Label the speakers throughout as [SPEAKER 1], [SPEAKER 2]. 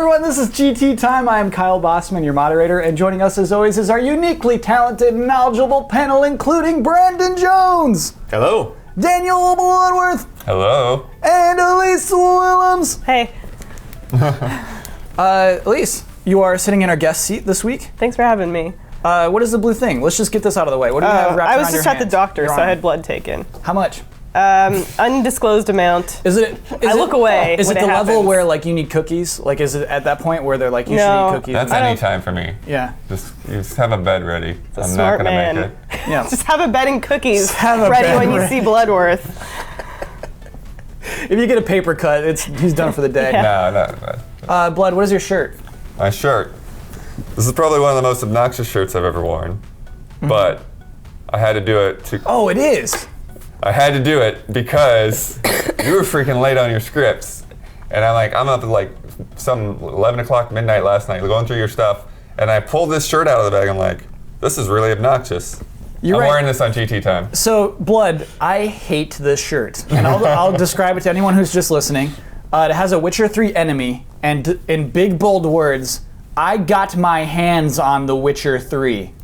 [SPEAKER 1] everyone, this is GT Time. I am Kyle Bossman, your moderator, and joining us as always is our uniquely talented and knowledgeable panel, including Brandon Jones.
[SPEAKER 2] Hello.
[SPEAKER 1] Daniel Bloodworth.
[SPEAKER 3] Hello.
[SPEAKER 1] And Elise Willems.
[SPEAKER 4] Hey.
[SPEAKER 1] Elise, you are sitting in our guest seat this week.
[SPEAKER 4] Thanks for having me.
[SPEAKER 1] What is the blue thing? Let's just get this out of the way. What do you have wrapped
[SPEAKER 4] I
[SPEAKER 1] around
[SPEAKER 4] was just
[SPEAKER 1] your
[SPEAKER 4] at the
[SPEAKER 1] hands?
[SPEAKER 4] doctor,
[SPEAKER 1] Your
[SPEAKER 4] so I
[SPEAKER 1] arm.
[SPEAKER 4] had blood taken.
[SPEAKER 1] How much?
[SPEAKER 4] Undisclosed amount.
[SPEAKER 1] Is it?
[SPEAKER 4] I look away
[SPEAKER 1] Is
[SPEAKER 4] when
[SPEAKER 1] it
[SPEAKER 4] it
[SPEAKER 1] the level
[SPEAKER 4] happens.
[SPEAKER 1] where like you need cookies? Like, is it at that point where they're like you
[SPEAKER 4] No.
[SPEAKER 1] should eat cookies?
[SPEAKER 3] That's
[SPEAKER 4] I don't-
[SPEAKER 3] any time for me.
[SPEAKER 1] Yeah.
[SPEAKER 3] Just have a bed ready.
[SPEAKER 4] a
[SPEAKER 3] I'm
[SPEAKER 4] smart
[SPEAKER 3] not gonna
[SPEAKER 4] man.
[SPEAKER 3] make it.
[SPEAKER 1] Yeah.
[SPEAKER 4] Just have a bed and cookies
[SPEAKER 1] have a
[SPEAKER 4] ready
[SPEAKER 1] bed
[SPEAKER 4] when you
[SPEAKER 1] ready.
[SPEAKER 4] see Bloodworth.
[SPEAKER 1] If you get a paper cut, he's done for the day.
[SPEAKER 4] Yeah.
[SPEAKER 3] No.
[SPEAKER 1] Blood, what is your shirt?
[SPEAKER 3] My shirt. This is probably one of the most obnoxious shirts I've ever worn, but I had to do it
[SPEAKER 1] Oh, it is.
[SPEAKER 3] I had to do it because you were freaking late on your scripts. And I'm up at like some 11 o'clock midnight last night going through your stuff. And I pulled this shirt out of the bag. I'm like, this is really obnoxious.
[SPEAKER 1] You're
[SPEAKER 3] I'm
[SPEAKER 1] right.
[SPEAKER 3] wearing this on GT Time.
[SPEAKER 1] So, Blood, I hate this shirt. And I'll describe it to anyone who's just listening. It has a Witcher 3 enemy, and in big, bold words, I got my hands on The Witcher 3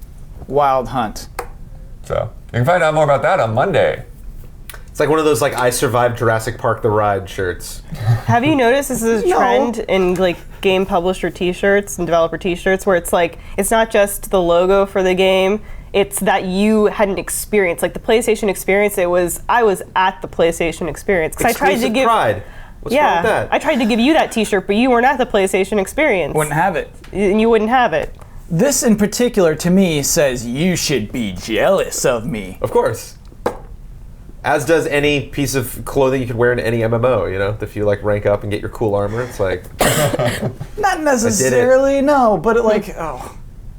[SPEAKER 1] Wild Hunt.
[SPEAKER 3] So you can find out more about that on Monday.
[SPEAKER 2] It's like one of those like I survived Jurassic Park the ride shirts.
[SPEAKER 4] Have you noticed this is a
[SPEAKER 1] No.
[SPEAKER 4] trend in like game publisher t-shirts and developer t-shirts where it's like, it's not just the logo for the game, it's that you had an experience, like the PlayStation experience. I was at the PlayStation experience because I tried to
[SPEAKER 2] Exclusive
[SPEAKER 4] give
[SPEAKER 2] pride. What's wrong with
[SPEAKER 4] yeah,
[SPEAKER 2] that?
[SPEAKER 4] I tried to give you that t-shirt, but you weren't at the PlayStation experience.
[SPEAKER 1] Wouldn't have it.
[SPEAKER 4] And you wouldn't have it.
[SPEAKER 1] This in particular, to me, says you should be jealous of me.
[SPEAKER 2] Of course. As does any piece of clothing you could wear in any MMO, you know? If you like rank up and get your cool armor, it's like,
[SPEAKER 1] Not necessarily, no, but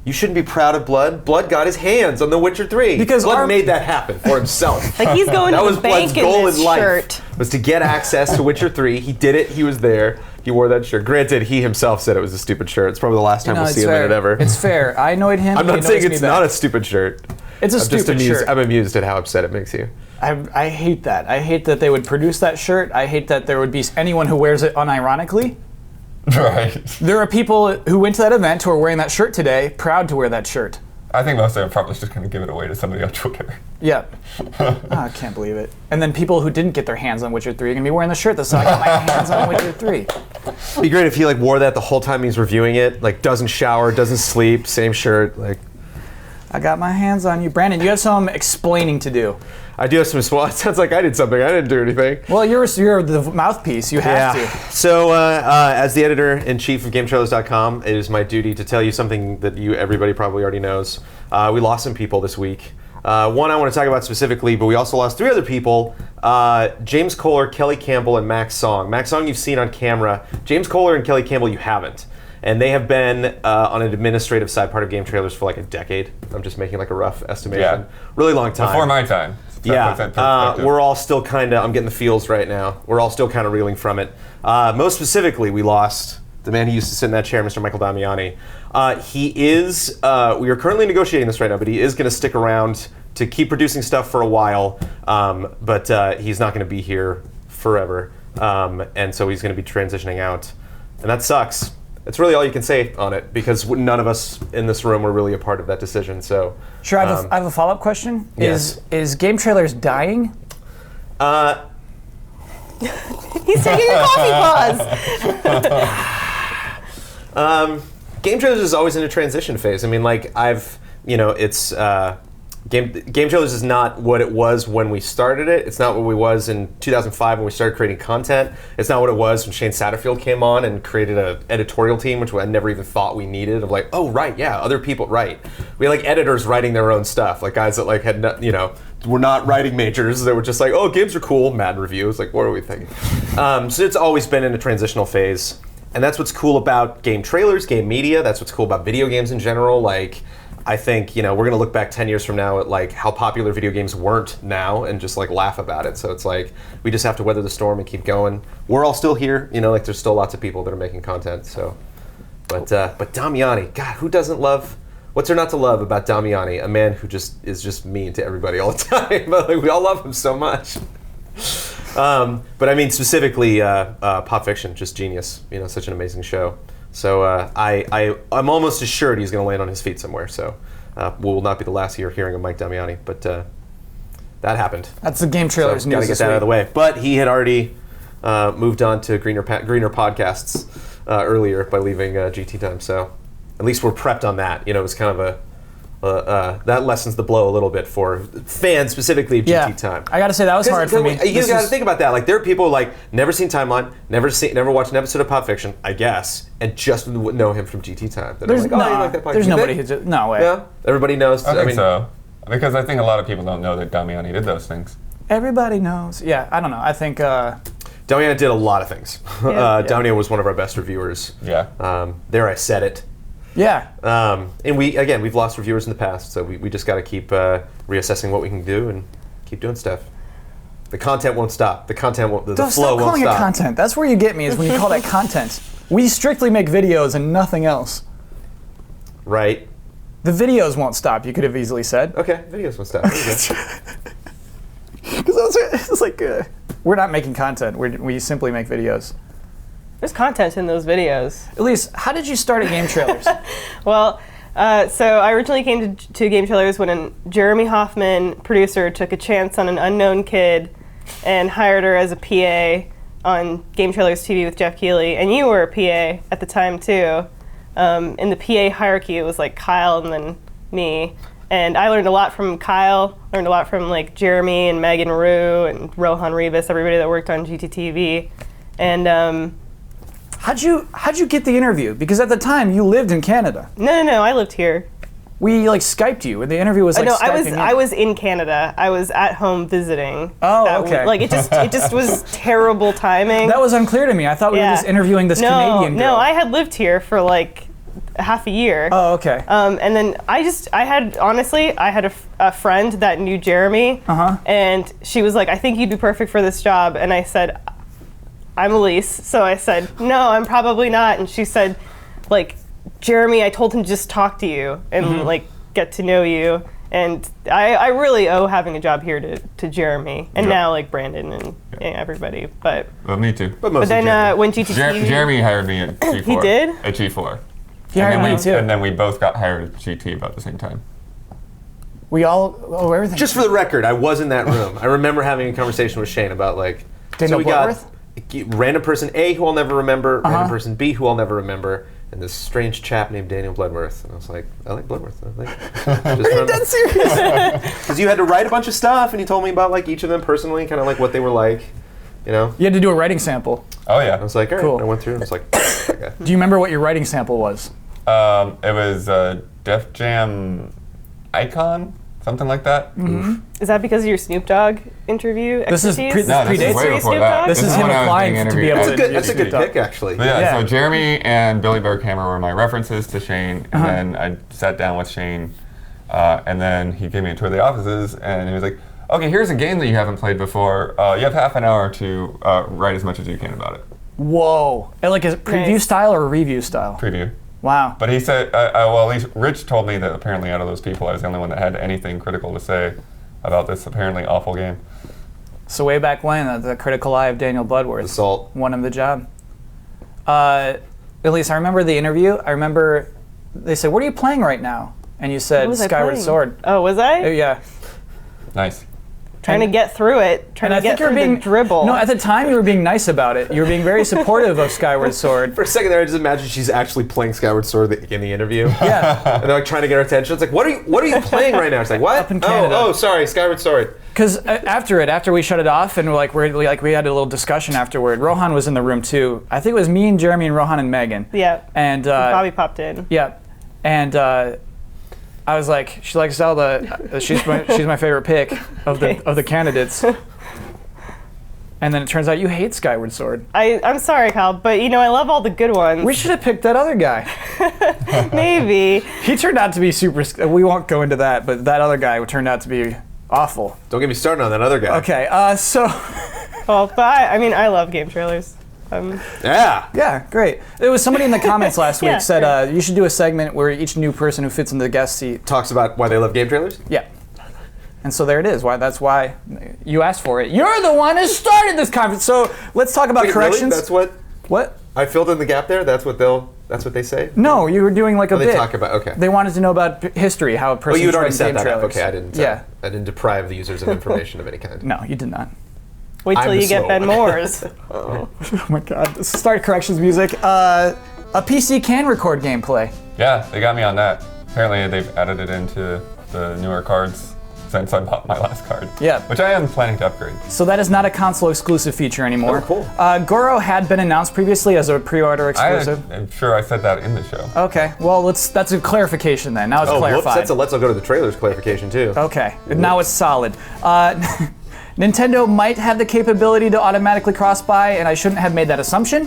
[SPEAKER 2] you shouldn't be proud of Blood. Blood got his hands on The Witcher 3.
[SPEAKER 1] Because
[SPEAKER 2] Blood
[SPEAKER 1] our-
[SPEAKER 2] made that happen for himself.
[SPEAKER 4] Like he's going
[SPEAKER 2] That
[SPEAKER 4] to
[SPEAKER 2] was
[SPEAKER 4] the
[SPEAKER 2] Blood's
[SPEAKER 4] bank in
[SPEAKER 2] goal
[SPEAKER 4] this
[SPEAKER 2] in life,
[SPEAKER 4] shirt.
[SPEAKER 2] was to get access to Witcher 3. He did it. He was there. He wore that shirt. Granted, he himself said it was a stupid shirt. It's probably the last time
[SPEAKER 1] no,
[SPEAKER 2] we'll
[SPEAKER 1] it's
[SPEAKER 2] see him
[SPEAKER 1] fair.
[SPEAKER 2] in it ever.
[SPEAKER 1] It's fair. I annoyed him.
[SPEAKER 2] I'm
[SPEAKER 1] he
[SPEAKER 2] not saying
[SPEAKER 1] annoys me
[SPEAKER 2] it's
[SPEAKER 1] back.
[SPEAKER 2] not a stupid shirt.
[SPEAKER 1] It's a
[SPEAKER 2] I'm just
[SPEAKER 1] stupid
[SPEAKER 2] amused.
[SPEAKER 1] shirt.
[SPEAKER 2] I'm amused at how upset it makes you.
[SPEAKER 1] I hate that. I hate that they would produce that shirt. I hate that there would be anyone who wears it unironically.
[SPEAKER 3] Right.
[SPEAKER 1] There are people who went to that event who are wearing that shirt today, proud to wear that shirt.
[SPEAKER 3] I think most of them are probably just going to give it away to somebody on Twitter.
[SPEAKER 1] Yeah. Oh, I can't believe it. And then people who didn't get their hands on Witcher 3 are going to be wearing the shirt that says, I got my hands on Witcher 3.
[SPEAKER 2] It'd be great if he like wore that the whole time he's reviewing it. Like doesn't shower, doesn't sleep, same shirt. Like
[SPEAKER 1] I got my hands on you. Brandon, you have some explaining to do.
[SPEAKER 2] I do have some small. It sounds like I did something. I didn't do anything.
[SPEAKER 1] Well, you're the mouthpiece. You have to.
[SPEAKER 2] So, as the editor-in-chief of GameTrailers.com, it is my duty to tell you something that everybody probably already knows. We lost some people this week. One I want to talk about specifically, but we also lost 3 other people. James Kohler, Kelly Campbell, and Max Song. Max Song you've seen on camera. James Kohler and Kelly Campbell you haven't. And they have been on an administrative side part of Game Trailers for like a decade. I'm just making like a rough estimation.
[SPEAKER 3] Yeah.
[SPEAKER 2] Really long time.
[SPEAKER 3] Before my time.
[SPEAKER 2] Yeah, we're all still kind of, I'm getting the feels right now. We're all still kind of reeling from it. Most specifically, we lost the man who used to sit in that chair, Mr. Michael Damiani. We are currently negotiating this right now, but he is going to stick around to keep producing stuff for a while, but he's not going to be here forever. And so he's going to be transitioning out. And that sucks. That's really all you can say on it, because none of us in this room were really a part of that decision. So,
[SPEAKER 1] Sure, I have a follow-up question.
[SPEAKER 2] Yes.
[SPEAKER 1] Is Game Trailers dying?
[SPEAKER 4] He's taking a coffee pause.
[SPEAKER 2] Game Trailers is always in a transition phase. I mean, like it's Game Trailers is not what it was when we started it. It's not what we was in 2005 when we started creating content. It's not what it was when Shane Satterfield came on and created an editorial team, which I never even thought we needed. Of like, oh right, yeah, other people write. We had like editors writing their own stuff, like guys that like had were not writing majors. They were just like, oh, games are cool. Mad reviews. Like, what are we thinking? So it's always been in a transitional phase, and that's what's cool about Game Trailers, game media. That's what's cool about video games in general. Like, I think, we're going to look back 10 years from now at like how popular video games weren't now and just like laugh about it. So it's like, we just have to weather the storm and keep going. We're all still here, like there's still lots of people that are making content. So, but Damiani, God, who doesn't love, what's there not to love about Damiani? A man who just is just mean to everybody all the time. But like, we all love him so much. But I mean, specifically, Pop Fiction, just genius. Such an amazing show. So I'm almost assured he's going to land on his feet somewhere. So will not be the last year hearing of Mike Damiani, but that happened.
[SPEAKER 1] That's the game trailers
[SPEAKER 2] So
[SPEAKER 1] news.
[SPEAKER 2] got to get
[SPEAKER 1] this
[SPEAKER 2] that out of
[SPEAKER 1] week.
[SPEAKER 2] the way. But he had already moved on to greener podcasts earlier by leaving GT Time. So at least we're prepped on that. You know, it was kind of that lessens the blow a little bit for fans specifically of GT Time.
[SPEAKER 1] I gotta say that was hard for me.
[SPEAKER 2] You got to think about that. Like there are people like never seen Timeline, never watched an episode of Pop Fiction, I guess, and just know him from GT Time. That are
[SPEAKER 1] There's
[SPEAKER 2] like, oh, you like that podcast.
[SPEAKER 1] there's
[SPEAKER 2] You
[SPEAKER 1] nobody
[SPEAKER 2] think?
[SPEAKER 1] who just, no way.
[SPEAKER 2] Yeah, everybody knows.
[SPEAKER 3] I think so. Because I think a lot of people don't know that Damiani did those things.
[SPEAKER 1] Everybody knows. Yeah, I don't know. I think
[SPEAKER 2] Damian did a lot of things. Damian was one of our best reviewers.
[SPEAKER 3] Yeah.
[SPEAKER 2] There I said it.
[SPEAKER 1] yeah.
[SPEAKER 2] And we've lost reviewers in the past, so we just got to keep reassessing what we can do and keep doing stuff. The content won't stop. The content won't. The
[SPEAKER 1] Don't
[SPEAKER 2] flow
[SPEAKER 1] stop
[SPEAKER 2] won't
[SPEAKER 1] calling
[SPEAKER 2] stop.
[SPEAKER 1] it content. That's where you get me, is when you call that content. We strictly make videos and nothing else.
[SPEAKER 2] Right.
[SPEAKER 1] The videos won't stop, you could have easily said.
[SPEAKER 2] Okay. Videos won't stop. There you go.
[SPEAKER 1] Because it's like, we're not making content. We simply make videos.
[SPEAKER 4] There's content in those videos.
[SPEAKER 1] Elise, how did you start at Game Trailers?
[SPEAKER 4] Well, so I originally came to Game Trailers when Jeremy Hoffman, producer, took a chance on an unknown kid and hired her as a PA on Game Trailers TV with Jeff Keighley. And you were a PA at the time, too. In the PA hierarchy, it was like Kyle and then me. And I learned a lot from Kyle, learned a lot from like Jeremy and Megan Rue and Rohan Rivas, everybody that worked on GTTV. And
[SPEAKER 1] How'd you get the interview? Because at the time you lived in Canada.
[SPEAKER 4] no, I lived here.
[SPEAKER 1] We like Skyped you, and the interview was like
[SPEAKER 4] No,
[SPEAKER 1] Skyping you.
[SPEAKER 4] I was in Canada. I was at home visiting.
[SPEAKER 1] Oh, okay.
[SPEAKER 4] Like it just was terrible timing.
[SPEAKER 1] That was unclear to me. I thought we were just interviewing this Canadian girl.
[SPEAKER 4] No, I had lived here for like half a year.
[SPEAKER 1] Oh, okay.
[SPEAKER 4] And then I had a friend that knew Jeremy, and she was like, "I think you'd be perfect for this job." And I said, "I'm Elise." So I said, "No, I'm probably not." And she said, like, "Jeremy, I told him to just talk to you and like get to know you." And I really owe having a job here to Jeremy and now like Brandon and everybody. But
[SPEAKER 3] Me too.
[SPEAKER 2] But
[SPEAKER 4] then when GTT
[SPEAKER 3] Jeremy hired me at G4.
[SPEAKER 4] He did?
[SPEAKER 3] At G4.
[SPEAKER 1] He hired me too.
[SPEAKER 3] And then we both got hired at GT about the same time.
[SPEAKER 1] We all everything.
[SPEAKER 2] Just for the record, I was in that room. I remember having a conversation with Shane about like
[SPEAKER 1] Daniel
[SPEAKER 2] we got
[SPEAKER 1] Bloodworth?
[SPEAKER 2] random person A who I'll never remember, random person B who I'll never remember, and this strange chap named Daniel Bloodworth. And I was like, I like Bloodworth. Are you
[SPEAKER 1] dead serious?
[SPEAKER 2] Because you had to write a bunch of stuff, and he told me about like each of them personally, kind of like what they were like. You know,
[SPEAKER 1] You had to do a writing sample.
[SPEAKER 3] Oh,
[SPEAKER 2] I
[SPEAKER 3] yeah.
[SPEAKER 2] was like, all right.
[SPEAKER 1] Cool.
[SPEAKER 2] I went through, and I was like, okay.
[SPEAKER 1] Do you remember what your writing sample was?
[SPEAKER 3] It was Def Jam Icon, something like that.
[SPEAKER 4] Is that because of your Snoop Dogg interview?
[SPEAKER 1] This is
[SPEAKER 4] expertise?
[SPEAKER 3] No, this
[SPEAKER 1] predates
[SPEAKER 3] is way
[SPEAKER 1] you.
[SPEAKER 3] before
[SPEAKER 4] Snoop
[SPEAKER 3] that.
[SPEAKER 4] Dogg?
[SPEAKER 1] This is
[SPEAKER 3] when
[SPEAKER 1] him
[SPEAKER 3] I was
[SPEAKER 1] applying
[SPEAKER 3] being
[SPEAKER 1] to be
[SPEAKER 3] interviewed.
[SPEAKER 1] able to.
[SPEAKER 2] That's a good pick, actually.
[SPEAKER 3] But yeah,
[SPEAKER 1] Yeah.
[SPEAKER 3] so Jeremy and Billy Berghammer were my references to Shane, and then I sat down with Shane, and then he gave me a tour of the offices, and he was like, "Okay, here's a game that you haven't played before. You have half an hour to write as much as you can about it."
[SPEAKER 1] Whoa. And like a preview
[SPEAKER 4] Nice.
[SPEAKER 1] style or a review style?
[SPEAKER 3] Preview.
[SPEAKER 1] Wow.
[SPEAKER 3] But he said, well, at least Rich told me that apparently out of those people, I was the only one that had anything critical to say about this apparently awful game.
[SPEAKER 1] So way back when, the critical eye of Daniel Bloodworth
[SPEAKER 2] Assault.
[SPEAKER 1] won him the job. Elise, I remember the interview. I remember they said, "What are you playing right now?" And you said,
[SPEAKER 4] What was I
[SPEAKER 1] "Skyward
[SPEAKER 4] playing?
[SPEAKER 1] Sword."
[SPEAKER 4] Oh, was I?
[SPEAKER 1] Yeah.
[SPEAKER 3] Nice.
[SPEAKER 4] Trying to get through it. Trying
[SPEAKER 1] And I
[SPEAKER 4] to get
[SPEAKER 1] think you were
[SPEAKER 4] through
[SPEAKER 1] being
[SPEAKER 4] the dribble.
[SPEAKER 1] No, at the time you were being nice about it. You were being very supportive of Skyward Sword.
[SPEAKER 2] For a second there, I just imagine she's actually playing Skyward Sword in the interview.
[SPEAKER 1] Yeah.
[SPEAKER 2] And they're like trying to get her attention. It's like, what are you playing right now? It's like, what?
[SPEAKER 1] Up in Canada.
[SPEAKER 2] Oh, sorry, Skyward Sword.
[SPEAKER 1] Because after we shut it off and we had a little discussion afterward. Rohan was in the room too. I think it was me and Jeremy and Rohan and Megan.
[SPEAKER 4] Yeah.
[SPEAKER 1] And
[SPEAKER 4] Bobby popped in.
[SPEAKER 1] yeah, and I was like, she likes Zelda. She's my favorite pick of the candidates. And then it turns out you hate Skyward Sword.
[SPEAKER 4] I'm sorry, Kyle, but I love all the good ones.
[SPEAKER 1] We should have picked that other guy.
[SPEAKER 4] Maybe.
[SPEAKER 1] He turned out to be super. We won't go into that, but that other guy turned out to be awful.
[SPEAKER 2] Don't get me started on that other guy.
[SPEAKER 1] Okay, so
[SPEAKER 4] Well, but I love game trailers.
[SPEAKER 2] Yeah.
[SPEAKER 1] yeah, great. There was somebody in the comments last week
[SPEAKER 4] Yeah,
[SPEAKER 1] said you should do a segment where each new person who fits in the guest seat.
[SPEAKER 2] Talks about why they love game trailers.
[SPEAKER 1] Yeah. And so there it is. That's why you asked for it. You're the one who started this conference. So let's talk about
[SPEAKER 2] Wait,
[SPEAKER 1] corrections.
[SPEAKER 2] really? That's what
[SPEAKER 1] What?
[SPEAKER 2] I filled in the gap there. That's what That's what they say?
[SPEAKER 1] No, you were doing like a
[SPEAKER 2] They
[SPEAKER 1] bit.
[SPEAKER 2] talk about, okay.
[SPEAKER 1] They wanted to know about history, how a person.
[SPEAKER 2] Oh, you had already
[SPEAKER 1] trained
[SPEAKER 2] set
[SPEAKER 1] game
[SPEAKER 2] that up.
[SPEAKER 1] trailers.
[SPEAKER 2] Okay, I didn't.
[SPEAKER 1] Yeah.
[SPEAKER 2] I didn't deprive the users of information of any kind.
[SPEAKER 1] No, you did not.
[SPEAKER 4] Wait till
[SPEAKER 2] I'm the
[SPEAKER 4] you get
[SPEAKER 2] slow
[SPEAKER 4] Ben
[SPEAKER 2] one.
[SPEAKER 4] Moore's.
[SPEAKER 1] Oh my God! Start corrections music. A PC can record gameplay.
[SPEAKER 3] Yeah, they got me on that. Apparently, they've added it into the newer cards since I bought my last card.
[SPEAKER 1] Yeah.
[SPEAKER 3] Which I am planning to upgrade.
[SPEAKER 1] So that is not a console exclusive feature anymore.
[SPEAKER 2] Oh, cool.
[SPEAKER 1] Goro had been announced previously as a pre-order exclusive.
[SPEAKER 3] I'm sure I said that in the show.
[SPEAKER 1] Okay, well that's a clarification then. Now it's
[SPEAKER 2] Oh, whoops,
[SPEAKER 1] clarified.
[SPEAKER 2] that's a Let's All Go to the Trailers clarification, too.
[SPEAKER 1] Okay, now it's solid. Nintendo might have the capability to automatically cross-buy, and I shouldn't have made that assumption.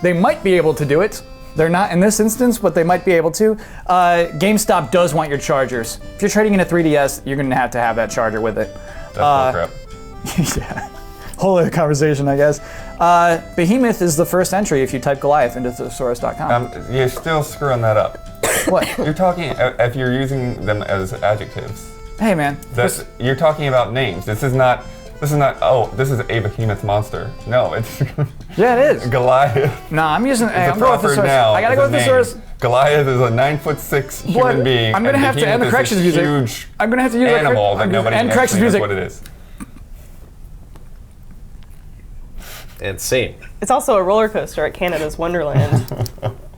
[SPEAKER 1] They might be able to do it. They're not in this instance, but they might be able to. GameStop does want your chargers. If you're trading in a 3DS, you're going to have that charger with it.
[SPEAKER 3] That's bullcrap.
[SPEAKER 1] Yeah. Whole other conversation, I guess. Behemoth is the first entry if you type Goliath into thesaurus.com.
[SPEAKER 3] You're still screwing that up.
[SPEAKER 1] What?
[SPEAKER 3] You're talking, if you're using them as adjectives,
[SPEAKER 1] Hey, man.
[SPEAKER 3] you're talking about names. This is not, oh, this is a behemoth monster. No, it's
[SPEAKER 1] Yeah, it is.
[SPEAKER 3] Goliath.
[SPEAKER 1] No, I'm using. Hey,
[SPEAKER 3] It's
[SPEAKER 1] I'm
[SPEAKER 3] a
[SPEAKER 1] going with
[SPEAKER 3] proper
[SPEAKER 1] thesaurus.
[SPEAKER 3] noun.
[SPEAKER 1] I gotta
[SPEAKER 3] It's
[SPEAKER 1] go
[SPEAKER 3] a
[SPEAKER 1] with
[SPEAKER 3] name.
[SPEAKER 1] thesaurus.
[SPEAKER 3] Goliath is a 9'6" human
[SPEAKER 1] What?
[SPEAKER 3] being.
[SPEAKER 1] I'm gonna
[SPEAKER 3] and
[SPEAKER 1] have to end the
[SPEAKER 3] Behemoth
[SPEAKER 1] corrections
[SPEAKER 3] is this
[SPEAKER 1] music.
[SPEAKER 3] huge
[SPEAKER 1] I'm gonna have to use
[SPEAKER 3] animal that nobody
[SPEAKER 1] and
[SPEAKER 3] actually
[SPEAKER 1] corrections
[SPEAKER 3] knows
[SPEAKER 1] music.
[SPEAKER 3] what it is.
[SPEAKER 2] Insane.
[SPEAKER 4] It's also a roller coaster at Canada's Wonderland.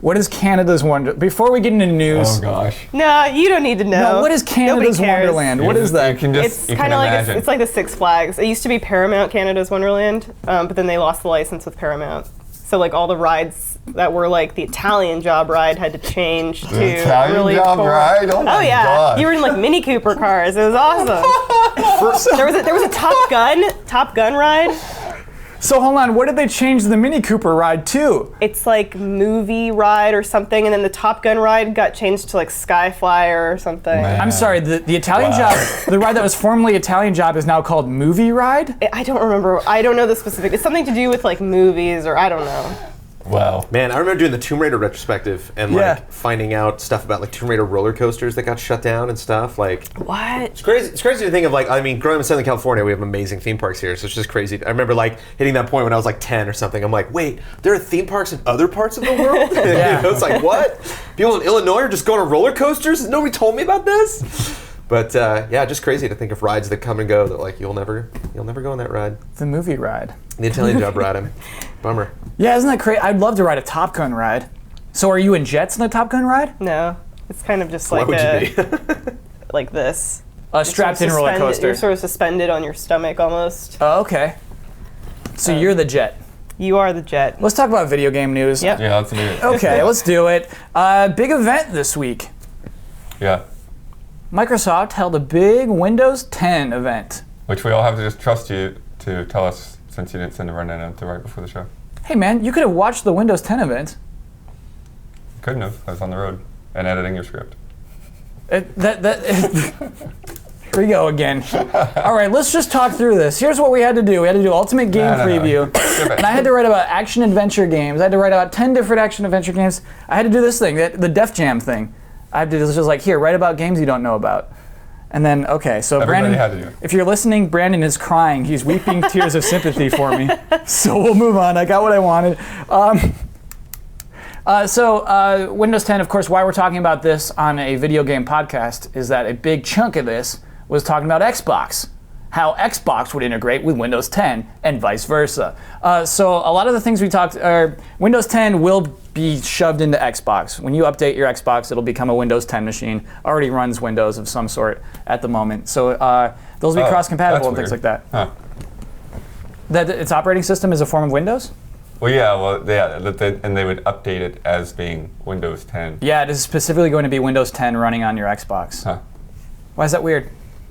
[SPEAKER 1] What is Canada's Wonder? Before we get into news,
[SPEAKER 3] Oh gosh.
[SPEAKER 4] No, you don't need to know.
[SPEAKER 1] no, what is Canada's
[SPEAKER 4] Nobody cares.
[SPEAKER 1] Wonderland? What is
[SPEAKER 3] You
[SPEAKER 1] that?
[SPEAKER 3] can just,
[SPEAKER 4] It's
[SPEAKER 3] you
[SPEAKER 4] kind
[SPEAKER 3] can
[SPEAKER 4] of like
[SPEAKER 3] imagine.
[SPEAKER 4] it's like the Six Flags. It used to be Paramount Canada's Wonderland, but then they lost the license with Paramount. So like all the rides that were like the Italian Job ride had to change to
[SPEAKER 3] Italian
[SPEAKER 4] really
[SPEAKER 3] Job
[SPEAKER 4] forward-
[SPEAKER 3] ride? Oh my
[SPEAKER 4] yeah,
[SPEAKER 3] God.
[SPEAKER 4] you were in like Mini Cooper cars. It was awesome. there was a Top Gun ride.
[SPEAKER 1] So hold on, what did they change the Mini Cooper ride to?
[SPEAKER 4] It's like movie ride or something, and then the Top Gun ride got changed to like Skyflyer or something.
[SPEAKER 3] Man.
[SPEAKER 1] I'm sorry, the Italian
[SPEAKER 3] Wow.
[SPEAKER 1] Job, the ride that was formerly Italian Job is now called Movie Ride?
[SPEAKER 4] I don't remember. I don't know the specific. It's something to do with like movies or I don't know.
[SPEAKER 3] Wow.
[SPEAKER 2] Man, I remember doing the Tomb Raider retrospective and
[SPEAKER 1] Yeah.
[SPEAKER 2] like finding out stuff about like Tomb Raider roller coasters that got shut down and stuff. Like,
[SPEAKER 4] What?
[SPEAKER 2] it's crazy. It's crazy to think of. Like, I mean, growing up in Southern California, we have amazing theme parks here, so it's just crazy. I remember like hitting that point when I was like 10 or something. I'm like, wait, there are theme parks in other parts of the world?
[SPEAKER 1] Yeah.
[SPEAKER 2] You know, it's like, what? People in Illinois are just going on roller coasters? Nobody told me about this. But yeah, just crazy to think of rides that come and go that like you'll never go on that ride.
[SPEAKER 1] The Movie Ride.
[SPEAKER 2] The Italian Job ride. Bummer.
[SPEAKER 1] Yeah, isn't that crazy? I'd love to ride a Top Gun ride. So are you in jets in the Top Gun ride?
[SPEAKER 4] No. It's kind of just
[SPEAKER 2] Why
[SPEAKER 4] like
[SPEAKER 2] would you be?
[SPEAKER 4] like this.
[SPEAKER 1] A strapped-in roller coaster.
[SPEAKER 4] You're sort of suspended on your stomach almost.
[SPEAKER 1] Oh, okay. So you're the jet.
[SPEAKER 4] You are the jet.
[SPEAKER 1] Let's talk about video game news.
[SPEAKER 4] Yep.
[SPEAKER 3] Yeah, let's do it.
[SPEAKER 1] Okay, let's do it. Big event this week.
[SPEAKER 3] Yeah.
[SPEAKER 1] Microsoft held a big Windows 10 event.
[SPEAKER 3] Which we all have to just trust you to tell us since you didn't send a rundown out to right before the show.
[SPEAKER 1] Hey man, you could have watched the Windows 10 event.
[SPEAKER 3] Couldn't have. I was on the road and editing your script.
[SPEAKER 1] Here we go again. All right, let's just talk through this. Here's what we had to do. We had to do Ultimate Game
[SPEAKER 3] No.
[SPEAKER 1] Preview.
[SPEAKER 3] Skip it.
[SPEAKER 1] And I had to write about action-adventure games. I had to write about 10 different action-adventure games. I had to do this thing, the Def Jam thing. I had to just like, here, write about games you don't know about. And then, okay, so
[SPEAKER 3] Everybody
[SPEAKER 1] Brandon,
[SPEAKER 3] had to do it.
[SPEAKER 1] if you're listening, Brandon is crying. He's weeping tears of sympathy for me. So we'll move on. I got what I wanted. So Windows 10, of course, why we're talking about this on a video game podcast is that a big chunk of this was talking about Xbox. How Xbox would integrate with Windows 10 and vice versa. So a lot of the things we talked, Windows 10 will be shoved into Xbox. When you update your Xbox, it'll become a Windows 10 machine. Already runs Windows of some sort at the moment. So those will be
[SPEAKER 3] Oh,
[SPEAKER 1] cross-compatible and
[SPEAKER 3] that's
[SPEAKER 1] things like
[SPEAKER 3] weird.
[SPEAKER 1] that.
[SPEAKER 3] Huh.
[SPEAKER 1] That its operating system is a form of Windows?
[SPEAKER 3] Well, yeah, and they would update it as being Windows 10.
[SPEAKER 1] Yeah, it is specifically going to be Windows 10 running on your Xbox.
[SPEAKER 3] Huh.
[SPEAKER 1] Why is that weird?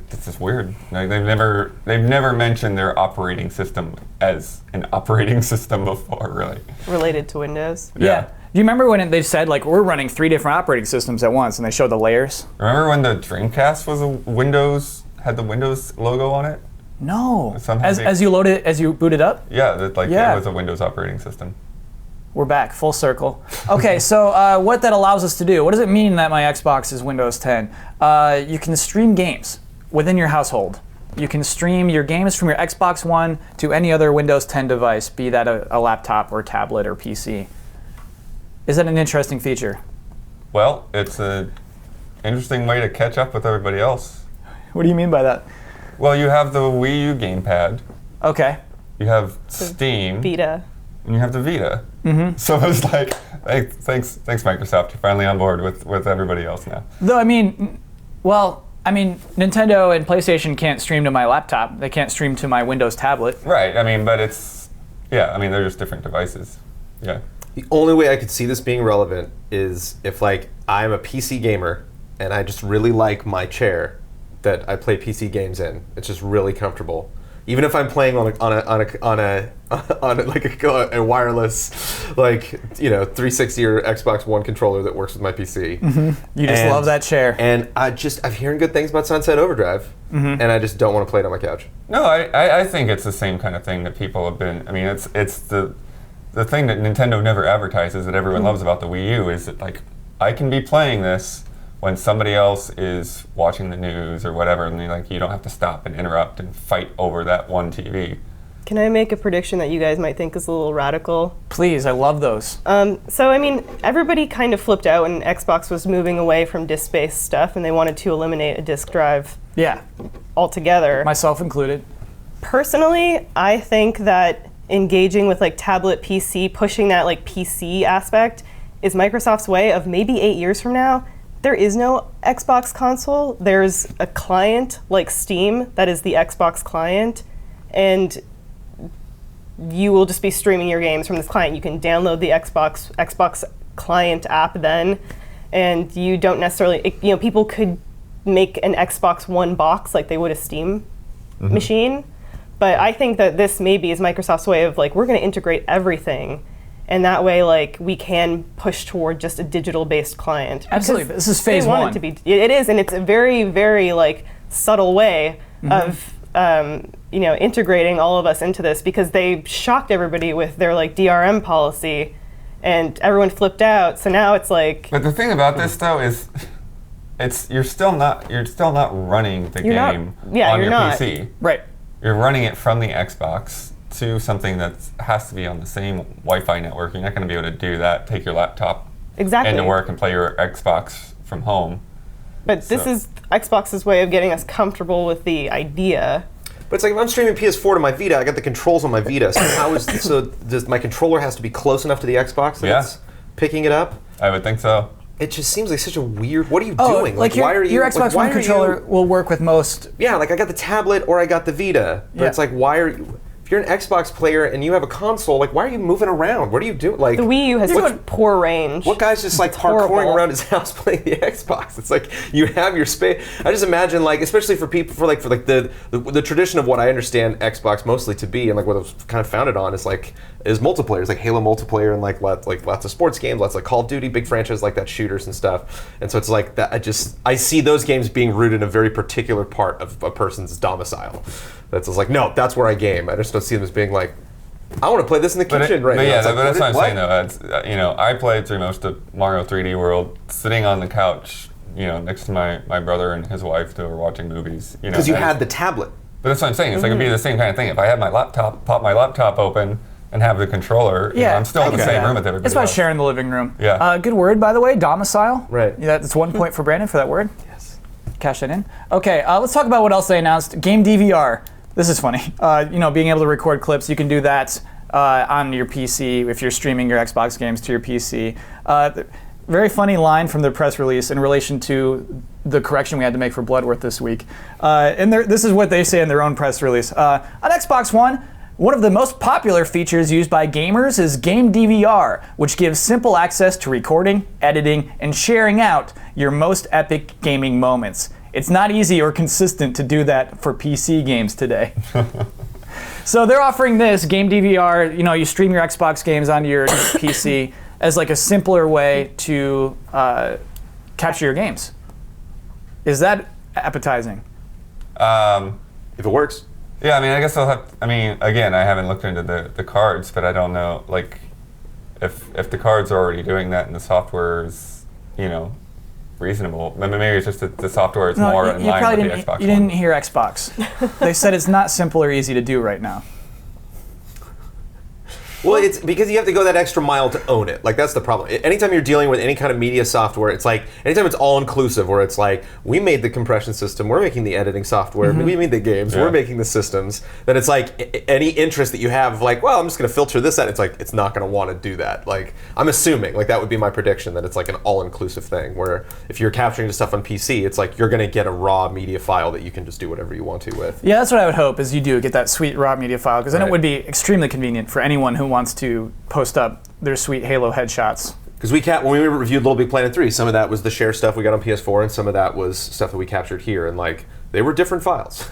[SPEAKER 3] It's just weird. Like, they've never mentioned their operating system as an operating system before, really.
[SPEAKER 4] Related to Windows.
[SPEAKER 1] Yeah. Do you remember when they said, like, we're running 3 different operating systems at once, and they showed the layers?
[SPEAKER 3] Remember when the Dreamcast was had the Windows logo on it?
[SPEAKER 1] No.
[SPEAKER 3] Somehow
[SPEAKER 1] As you load it, as you boot it up?
[SPEAKER 3] Yeah,
[SPEAKER 1] Yeah.
[SPEAKER 3] it was a Windows operating system.
[SPEAKER 1] We're back, full circle. Okay, so what that allows us to do, what does it mean that my Xbox is Windows 10? You can stream games within your household. You can stream your games from your Xbox One to any other Windows 10 device, be that a laptop or tablet or PC. Is that an interesting feature?
[SPEAKER 3] Well, it's an interesting way to catch up with everybody else.
[SPEAKER 1] What do you mean by that?
[SPEAKER 3] Well, you have the Wii U gamepad,
[SPEAKER 1] Okay.
[SPEAKER 3] you have Steam,
[SPEAKER 4] Vita.
[SPEAKER 3] and you have the Vita. Mm-hmm. So it's like, hey, thanks Microsoft, you're finally on board with everybody else now.
[SPEAKER 1] Though, Nintendo and PlayStation can't stream to my laptop. They can't stream to my Windows tablet.
[SPEAKER 3] Right, but they're just different devices. Yeah.
[SPEAKER 2] The only way I could see this being relevant is if, like, I'm a PC gamer and I just really like my chair that I play PC games in. It's just really comfortable. Even if I'm playing on a wireless, like, 360 or Xbox One controller that works with my PC.
[SPEAKER 1] You just love that chair.
[SPEAKER 2] And I'm hearing good things about Sunset Overdrive, and I just don't want to play it on my couch.
[SPEAKER 3] No, I think it's the same kind of thing that people have been. I mean, it's the thing that Nintendo never advertises that everyone loves about the Wii U is that, like, I can be playing this when somebody else is watching the news or whatever, and you don't have to stop and interrupt and fight over that one TV.
[SPEAKER 4] Can I make a prediction that you guys might think is a little radical?
[SPEAKER 1] Please, I love those.
[SPEAKER 4] Everybody kind of flipped out when Xbox was moving away from disk-based stuff, and they wanted to eliminate a disk drive
[SPEAKER 1] Yeah,
[SPEAKER 4] altogether.
[SPEAKER 1] myself included.
[SPEAKER 4] Personally, I think that engaging with, like, tablet PC, pushing that, like, PC aspect is Microsoft's way of maybe 8 years from now. There is no Xbox console. There's a client like Steam that is the Xbox client, and you will just be streaming your games from this client. You can download the Xbox client app then, and you don't necessarily, people could make an Xbox One box like they would a Steam machine, but I think that this maybe is Microsoft's way of, like, we're going to integrate everything. And that way, like, we can push toward just a digital-based client.
[SPEAKER 1] Absolutely, this is phase
[SPEAKER 4] they want
[SPEAKER 1] one.
[SPEAKER 4] It to be. It is, and it's a very, very, like, subtle way of, integrating all of us into this, because they shocked everybody with their, like, DRM policy, and everyone flipped out. So now it's like.
[SPEAKER 3] But the thing about this though is, you're still not running the game on your PC.
[SPEAKER 1] Right.
[SPEAKER 3] You're running it from the Xbox to something that has to be on the same Wi-Fi network. You're not going to be able to do that. Take your laptop into work and play your Xbox from home.
[SPEAKER 2] But
[SPEAKER 4] this is Xbox's way of getting us comfortable with the idea.
[SPEAKER 2] But it's like if I'm streaming PS4 to my Vita, I got the controls on my Vita. So does my controller has to be close enough to the Xbox that it's picking it up?
[SPEAKER 3] I would think so.
[SPEAKER 2] It just seems like such a weird. What are you doing?
[SPEAKER 1] Like
[SPEAKER 2] why are you?
[SPEAKER 1] Your Xbox One controller will work with most.
[SPEAKER 2] Yeah, like I got the tablet or I got the Vita. But it's like, why are you? If you're an Xbox player and you have a console, like, why are you moving around? What are you doing? Like,
[SPEAKER 4] the Wii U has such poor range.
[SPEAKER 2] What guy's just like parkouring around his house playing the Xbox? It's like you have your space. I just imagine, like, especially for people for the tradition of what I understand Xbox mostly to be, and like what it was kind of founded on is multiplayer. It's like Halo multiplayer and like lots of sports games, lots of Call of Duty, big franchises like that, shooters and stuff. And so it's like that. I see those games being rooted in a very particular part of a person's domicile. That's just like, no, that's where I game. I just don't see them as being like, I want to play this in the kitchen right now.
[SPEAKER 3] Yeah,
[SPEAKER 2] like,
[SPEAKER 3] that's what I'm saying though. It's, I played through most of Mario 3D World sitting on the couch, next to my brother and his wife who were watching movies.
[SPEAKER 2] Because you had the tablet.
[SPEAKER 3] But that's what I'm saying. It's like it'd be the same kind of thing. If I had my laptop, pop my laptop open, and have the controller, I'm still in the same room with everybody
[SPEAKER 1] It's about
[SPEAKER 3] else.
[SPEAKER 1] sharing the living room.
[SPEAKER 3] Yeah.
[SPEAKER 1] Good word, by the way, domicile.
[SPEAKER 2] Right.
[SPEAKER 1] Yeah, that's 1 point for Brandon for that word.
[SPEAKER 2] Yes.
[SPEAKER 1] Cash that in. Okay, let's talk about what else they announced. Game DVR. This is funny. Being able to record clips, you can do that on your PC if you're streaming your Xbox games to your PC. Very funny line from the press release in relation to the correction we had to make for Bloodworth this week. This is what they say in their own press release. On Xbox One of the most popular features used by gamers is Game DVR, which gives simple access to recording, editing, and sharing out your most epic gaming moments. It's not easy or consistent to do that for PC games today. So they're offering this, Game DVR, you stream your Xbox games onto your PC as like a simpler way to capture your games. Is that appetizing?
[SPEAKER 2] If it works.
[SPEAKER 3] Yeah, I guess I'll have. Again, I haven't looked into the cards, but I don't know, like, if the cards are already doing that and the software is, reasonable. Maybe it's just that the software is more in line with the Xbox One.
[SPEAKER 1] You didn't hear Xbox. They said it's not simple or easy to do right now.
[SPEAKER 2] Well, it's because you have to go that extra mile to own it. Like, that's the problem. Anytime you're dealing with any kind of media software, it's like, anytime it's all-inclusive, where it's like, we made the compression system, we're making the editing software, we made the games, we're making the systems, then it's like, any interest that you have, like, well, I'm just going to filter this out, it's like, it's not going to want to do that. Like, I'm assuming, like, that would be my prediction, that it's like an all-inclusive thing, where if you're capturing the stuff on PC, it's like, you're going to get a raw media file that you can just do whatever you want to with.
[SPEAKER 1] Yeah, that's what I would hope, is you do get that sweet raw media file, because then it would be extremely convenient for anyone who wants to post up their sweet Halo headshots.
[SPEAKER 2] Because when we reviewed Little Big Planet 3, some of that was the share stuff we got on PS4, and some of that was stuff that we captured here, and like, they were different files.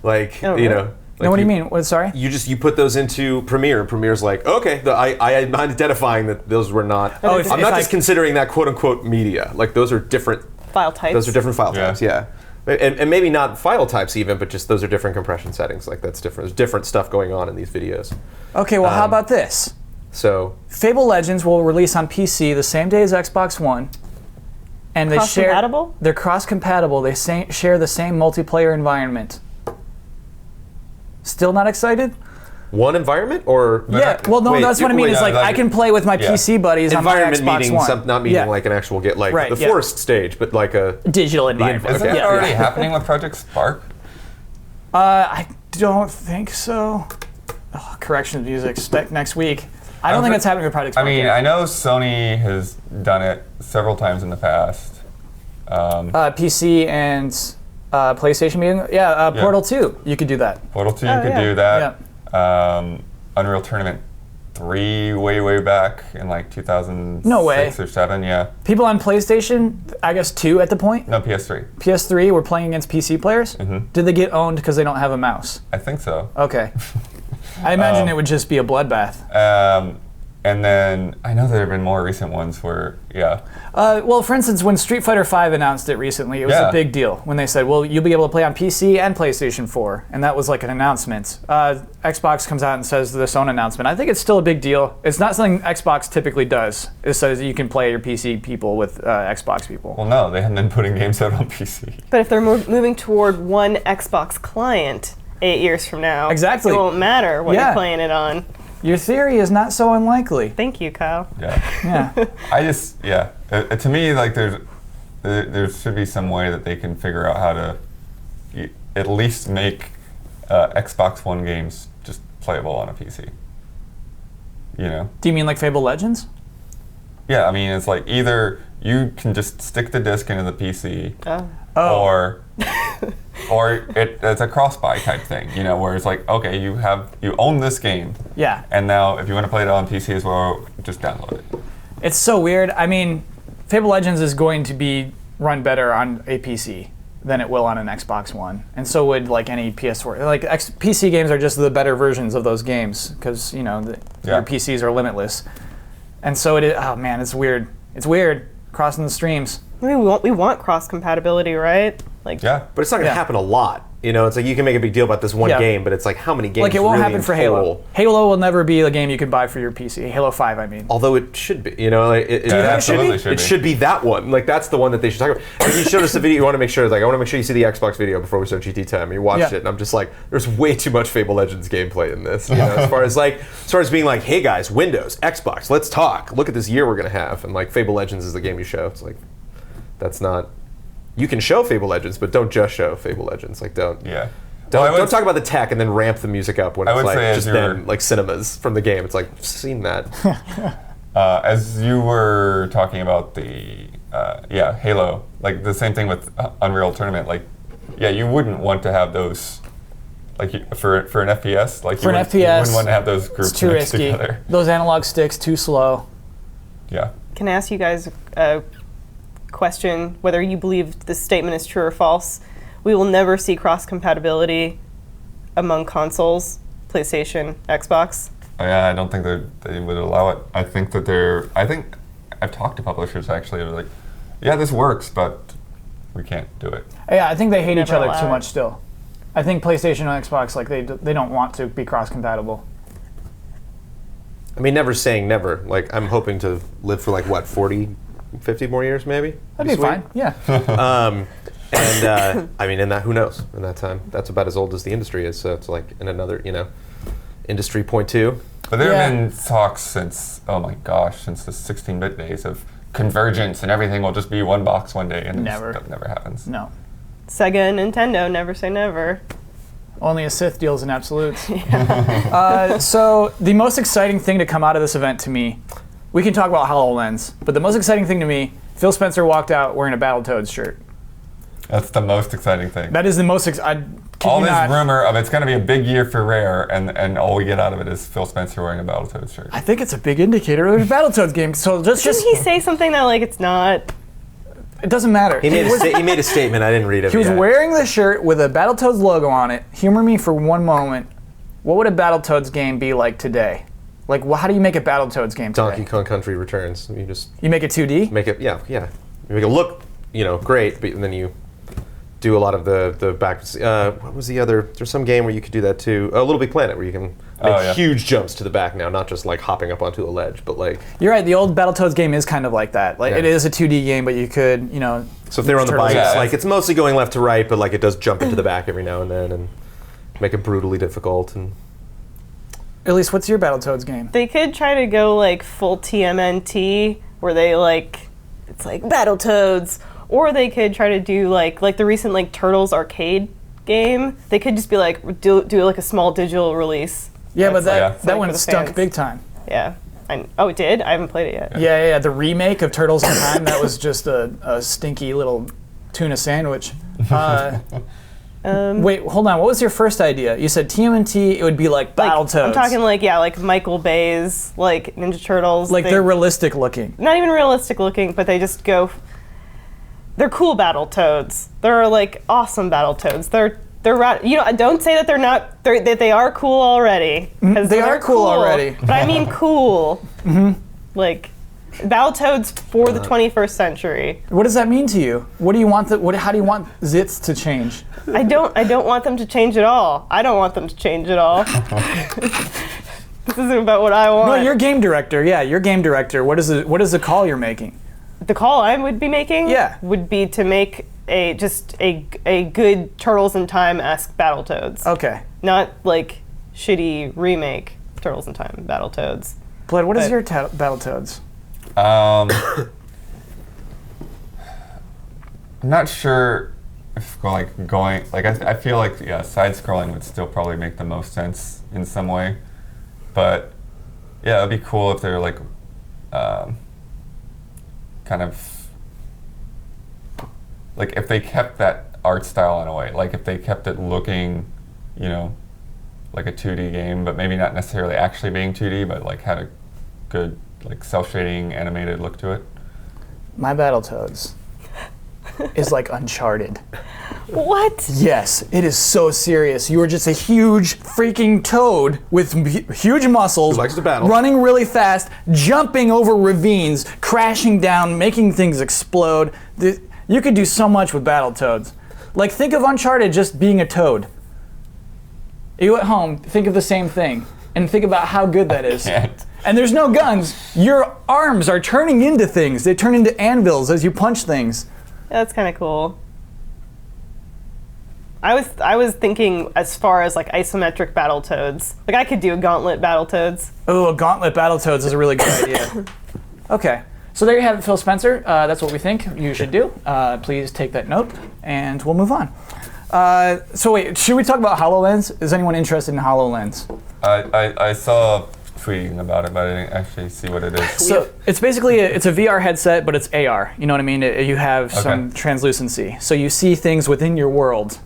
[SPEAKER 2] Like, you know. Like,
[SPEAKER 1] no, what do you mean? What, sorry?
[SPEAKER 2] You put those into Premiere, and Premiere's like, okay, I'm identifying that those were not.
[SPEAKER 1] Oh,
[SPEAKER 2] I'm not just considering that quote unquote media. Like, those are different
[SPEAKER 4] File types.
[SPEAKER 2] Those are different file types, yeah. And maybe not file types even, but just those are different compression settings. Like, that's different. There's different stuff going on in these videos.
[SPEAKER 1] Okay, well, how about this?
[SPEAKER 2] So
[SPEAKER 1] Fable Legends will release on PC the same day as Xbox One, and they
[SPEAKER 4] Cross-compatible?
[SPEAKER 1] They're cross-compatible. They share the same multiplayer environment. Still not excited?
[SPEAKER 2] one environment, or
[SPEAKER 1] Yeah. Well, no, that's what I mean. Is like I can play with my PC buddies on my
[SPEAKER 2] environment
[SPEAKER 1] Xbox
[SPEAKER 2] meaning
[SPEAKER 1] One.
[SPEAKER 2] not meaning like an actual the forest stage, but like a
[SPEAKER 1] digital environment.
[SPEAKER 3] Isn't that already happening with Project Spark?
[SPEAKER 1] I don't think so. Oh, corrections music next week. I don't think it's happening with Project Spark.
[SPEAKER 3] I mean, I know Sony has done it several times in the past.
[SPEAKER 1] PC and PlayStation meeting. Yeah, Portal 2. You could do that.
[SPEAKER 3] Portal 2 could do that. Unreal Tournament 3 way back in like 2006
[SPEAKER 1] No way.
[SPEAKER 3] or 7, yeah.
[SPEAKER 1] People on PlayStation, I guess 2 at the point.
[SPEAKER 3] No, PS3.
[SPEAKER 1] PS3 were playing against PC players. Did they get owned because they don't have a mouse?
[SPEAKER 3] I think so.
[SPEAKER 1] Okay. I imagine it would just be a bloodbath.
[SPEAKER 3] And then I know there have been more recent ones where,
[SPEAKER 1] Well, for instance, when Street Fighter V announced it recently, it was a big deal when they said, well, you'll be able to play on PC and PlayStation 4. And that was like an announcement. Xbox comes out and says this own announcement. I think it's still a big deal. It's not something Xbox typically does. It says you can play your PC people with Xbox people.
[SPEAKER 3] well, no, they haven't been putting games out on PC.
[SPEAKER 4] But if they're moving toward one Xbox client 8 years from now,
[SPEAKER 1] Exactly.
[SPEAKER 4] it won't matter what you're playing it on.
[SPEAKER 1] Your theory is not so unlikely.
[SPEAKER 4] Thank you, Kyle.
[SPEAKER 3] Yeah.
[SPEAKER 1] Yeah.
[SPEAKER 3] I just, to me, like there should be some way that they can figure out how to at least make Xbox One games just playable on a PC. You know?
[SPEAKER 1] Do you mean like Fable Legends?
[SPEAKER 3] Yeah, I mean, it's like either you can just stick the disc into the PC, or it's a cross-buy type thing, you know, where it's like, okay, you own this game, and now if you want to play it on PC as well, just download it.
[SPEAKER 1] It's so weird. I mean, Fable Legends is going to be run better on a PC than it will on an Xbox One, and so would like any PS4. Like PC games are just the better versions of those games because your PCs are limitless, and so it is. Oh man, it's weird. It's weird crossing the streams.
[SPEAKER 4] I mean, we want cross compatibility, right? Like,
[SPEAKER 2] but it's not going to happen a lot. You know, it's like you can make a big deal about this one game, but it's like how many games?
[SPEAKER 1] Like it won't
[SPEAKER 2] really
[SPEAKER 1] happen for
[SPEAKER 2] total?
[SPEAKER 1] Halo. Halo will never be a game you can buy for your PC. Halo 5, I mean.
[SPEAKER 2] Although it should be, you know, like it
[SPEAKER 3] absolutely should be.
[SPEAKER 2] It should be that one. Like that's the one that they should talk about. And you showed us the video. You want to make sure, like, I want to make sure you see the Xbox video before we start GT Time. And you watched it, and I'm just like, there's way too much Fable Legends gameplay in this. You know, as far as being like, hey guys, Windows, Xbox, let's talk. Look at this year we're gonna have, and like Fable Legends is the game you show. It's like, that's not. You can show Fable Legends, but don't just show Fable Legends. Like, don't.
[SPEAKER 3] Yeah.
[SPEAKER 2] Don't talk about the tech and then ramp the music up when it's like just then like cinemas from the game. It's like, I've seen that.
[SPEAKER 3] As you were talking about the Halo, like the same thing with Unreal Tournament. Like, you wouldn't want to have those like for an FPS. Like
[SPEAKER 1] for an FPS,
[SPEAKER 3] you wouldn't want to have those groups
[SPEAKER 1] it's too
[SPEAKER 3] mixed
[SPEAKER 1] risky.
[SPEAKER 3] together.
[SPEAKER 1] Those analog sticks too slow.
[SPEAKER 3] Yeah.
[SPEAKER 4] Can I ask you guys a question whether you believe this statement is true or false? We will never see cross-compatibility among consoles, PlayStation, Xbox.
[SPEAKER 3] Yeah, I don't think they would allow it. I think I've talked to publishers actually. They're like, yeah, this works, but we can't do it.
[SPEAKER 1] Yeah, I think they hate each
[SPEAKER 4] Never
[SPEAKER 1] other too
[SPEAKER 4] allow
[SPEAKER 1] much still. I think PlayStation and Xbox, like they don't want to be cross-compatible.
[SPEAKER 2] I mean, never saying never. Like, I'm hoping to live for like what, 40, 50 more years maybe?
[SPEAKER 1] That'd be fine. Yeah.
[SPEAKER 2] And I mean, in that, who knows? In that time, that's about as old as the industry is. So it's like in another, industry point two.
[SPEAKER 3] But there
[SPEAKER 1] Yeah.
[SPEAKER 3] have been talks since, oh my gosh, since the 16-bit days of convergence and everything will just be one box one day, and
[SPEAKER 1] Never.
[SPEAKER 3] that never happens.
[SPEAKER 1] No.
[SPEAKER 4] Sega and Nintendo, never say never.
[SPEAKER 1] Only a Sith deals in absolutes. So the most exciting thing to come out of this event to me, we can talk about HoloLens, but the most exciting thing to me, Phil Spencer walked out wearing a Battletoads shirt.
[SPEAKER 3] That's the most exciting thing.
[SPEAKER 1] That is the most
[SPEAKER 3] All this rumor of it's going to be a big year for Rare, and all we get out of it is Phil Spencer wearing a Battletoads shirt.
[SPEAKER 1] I think it's a big indicator there's a Battletoads game. So just
[SPEAKER 4] Didn't he say something that like it's not?
[SPEAKER 1] it doesn't matter.
[SPEAKER 2] He made a statement. I didn't read it.
[SPEAKER 1] He was
[SPEAKER 2] yet.
[SPEAKER 1] wearing the shirt with a Battletoads logo on it. Humor me for one moment. What would a Battletoads game be like today? Like, how do you make a Battletoads game today?
[SPEAKER 2] Donkey Kong Country Returns. You just
[SPEAKER 1] You make it 2D?
[SPEAKER 2] make it, yeah. You make it look, great, but then you do a lot of the back. What was the other? There's some game where you could do that too. Little Big Planet, where you can make huge jumps to the back now, not just like hopping up onto a ledge, but like.
[SPEAKER 1] You're right. The old Battletoads game is kind of like that. Like it is a 2D game, but you could,
[SPEAKER 2] So if they're on the
[SPEAKER 1] Turtles.
[SPEAKER 2] bikes,
[SPEAKER 3] Yeah.
[SPEAKER 2] like it's mostly going left to right, but like it does jump into the back every now and then and make it brutally difficult. And
[SPEAKER 1] At least, what's your Battletoads game?
[SPEAKER 4] They could try to go like full TMNT, where they it's like Battletoads, or they could try to do like the recent like Turtles arcade game. They could just be like do like a small digital release.
[SPEAKER 1] Yeah, but
[SPEAKER 4] That's
[SPEAKER 1] that
[SPEAKER 4] like
[SPEAKER 1] one
[SPEAKER 4] for the
[SPEAKER 1] stunk
[SPEAKER 4] fans.
[SPEAKER 1] big time.
[SPEAKER 4] Yeah. Oh, it did? I haven't played it yet.
[SPEAKER 1] Yeah. The remake of Turtles in Time, that was just a stinky little tuna sandwich. Wait, hold on. What was your first idea? You said TMNT, it would be like Battletoads.
[SPEAKER 4] I'm talking like Michael Bay's like Ninja Turtles.
[SPEAKER 1] Like they're realistic looking.
[SPEAKER 4] not even realistic looking, but they just go. They're cool Battletoads. They're like awesome Battletoads. They're don't say that they're not. That they are cool already. 'Cause
[SPEAKER 1] They
[SPEAKER 4] they're
[SPEAKER 1] are cool already.
[SPEAKER 4] But I mean cool. Like Battletoads for the 21st century.
[SPEAKER 1] What does that mean to you? What do you want? How do you want Zits to change?
[SPEAKER 4] I don't want them to change at all. I don't want them to change at all. This isn't about what I want.
[SPEAKER 1] No, you're game director. Yeah, you're game director. What is the call you're making?
[SPEAKER 4] The call I would be making would be to make a good Turtles in Time-esque Battletoads.
[SPEAKER 1] Okay.
[SPEAKER 4] Not like shitty remake Turtles in Time Battletoads.
[SPEAKER 1] Bled, what is your Battletoads?
[SPEAKER 3] I'm not sure if I feel like side scrolling would still probably make the most sense in some way, but yeah, it'd be cool if they're like kind of like if they kept that art style in a way, like if they kept it looking, like a 2D game, but maybe not necessarily actually being 2D, but like had a good like self-shading animated look to it.
[SPEAKER 1] My Battletoads is like Uncharted.
[SPEAKER 4] What?
[SPEAKER 1] Yes, it is so serious. You are just a huge freaking toad with huge muscles,
[SPEAKER 2] Who likes to battle.
[SPEAKER 1] running really fast, jumping over ravines, crashing down, making things explode. You could do so much with Battletoads. Like, think of Uncharted just being a toad. You at home, think of the same thing, and think about how good that is.
[SPEAKER 3] Can't.
[SPEAKER 1] And there's no guns. Your arms are turning into things. They turn into anvils as you punch things.
[SPEAKER 4] That's kind of cool. I was thinking as far as like isometric Battletoads. Like I could do a Gauntlet Battletoads.
[SPEAKER 1] Oh, a Gauntlet Battletoads is a really good idea. Okay, so there you have it, Phil Spencer. That's what we think you should do. Please take that note, and we'll move on. So wait, should we talk about HoloLens? Is anyone interested in HoloLens?
[SPEAKER 3] I saw tweeting about it, but I didn't actually see what it is.
[SPEAKER 1] So it's basically it's a VR headset, but it's AR. You know what I mean? You have some translucency, so you see things within your world.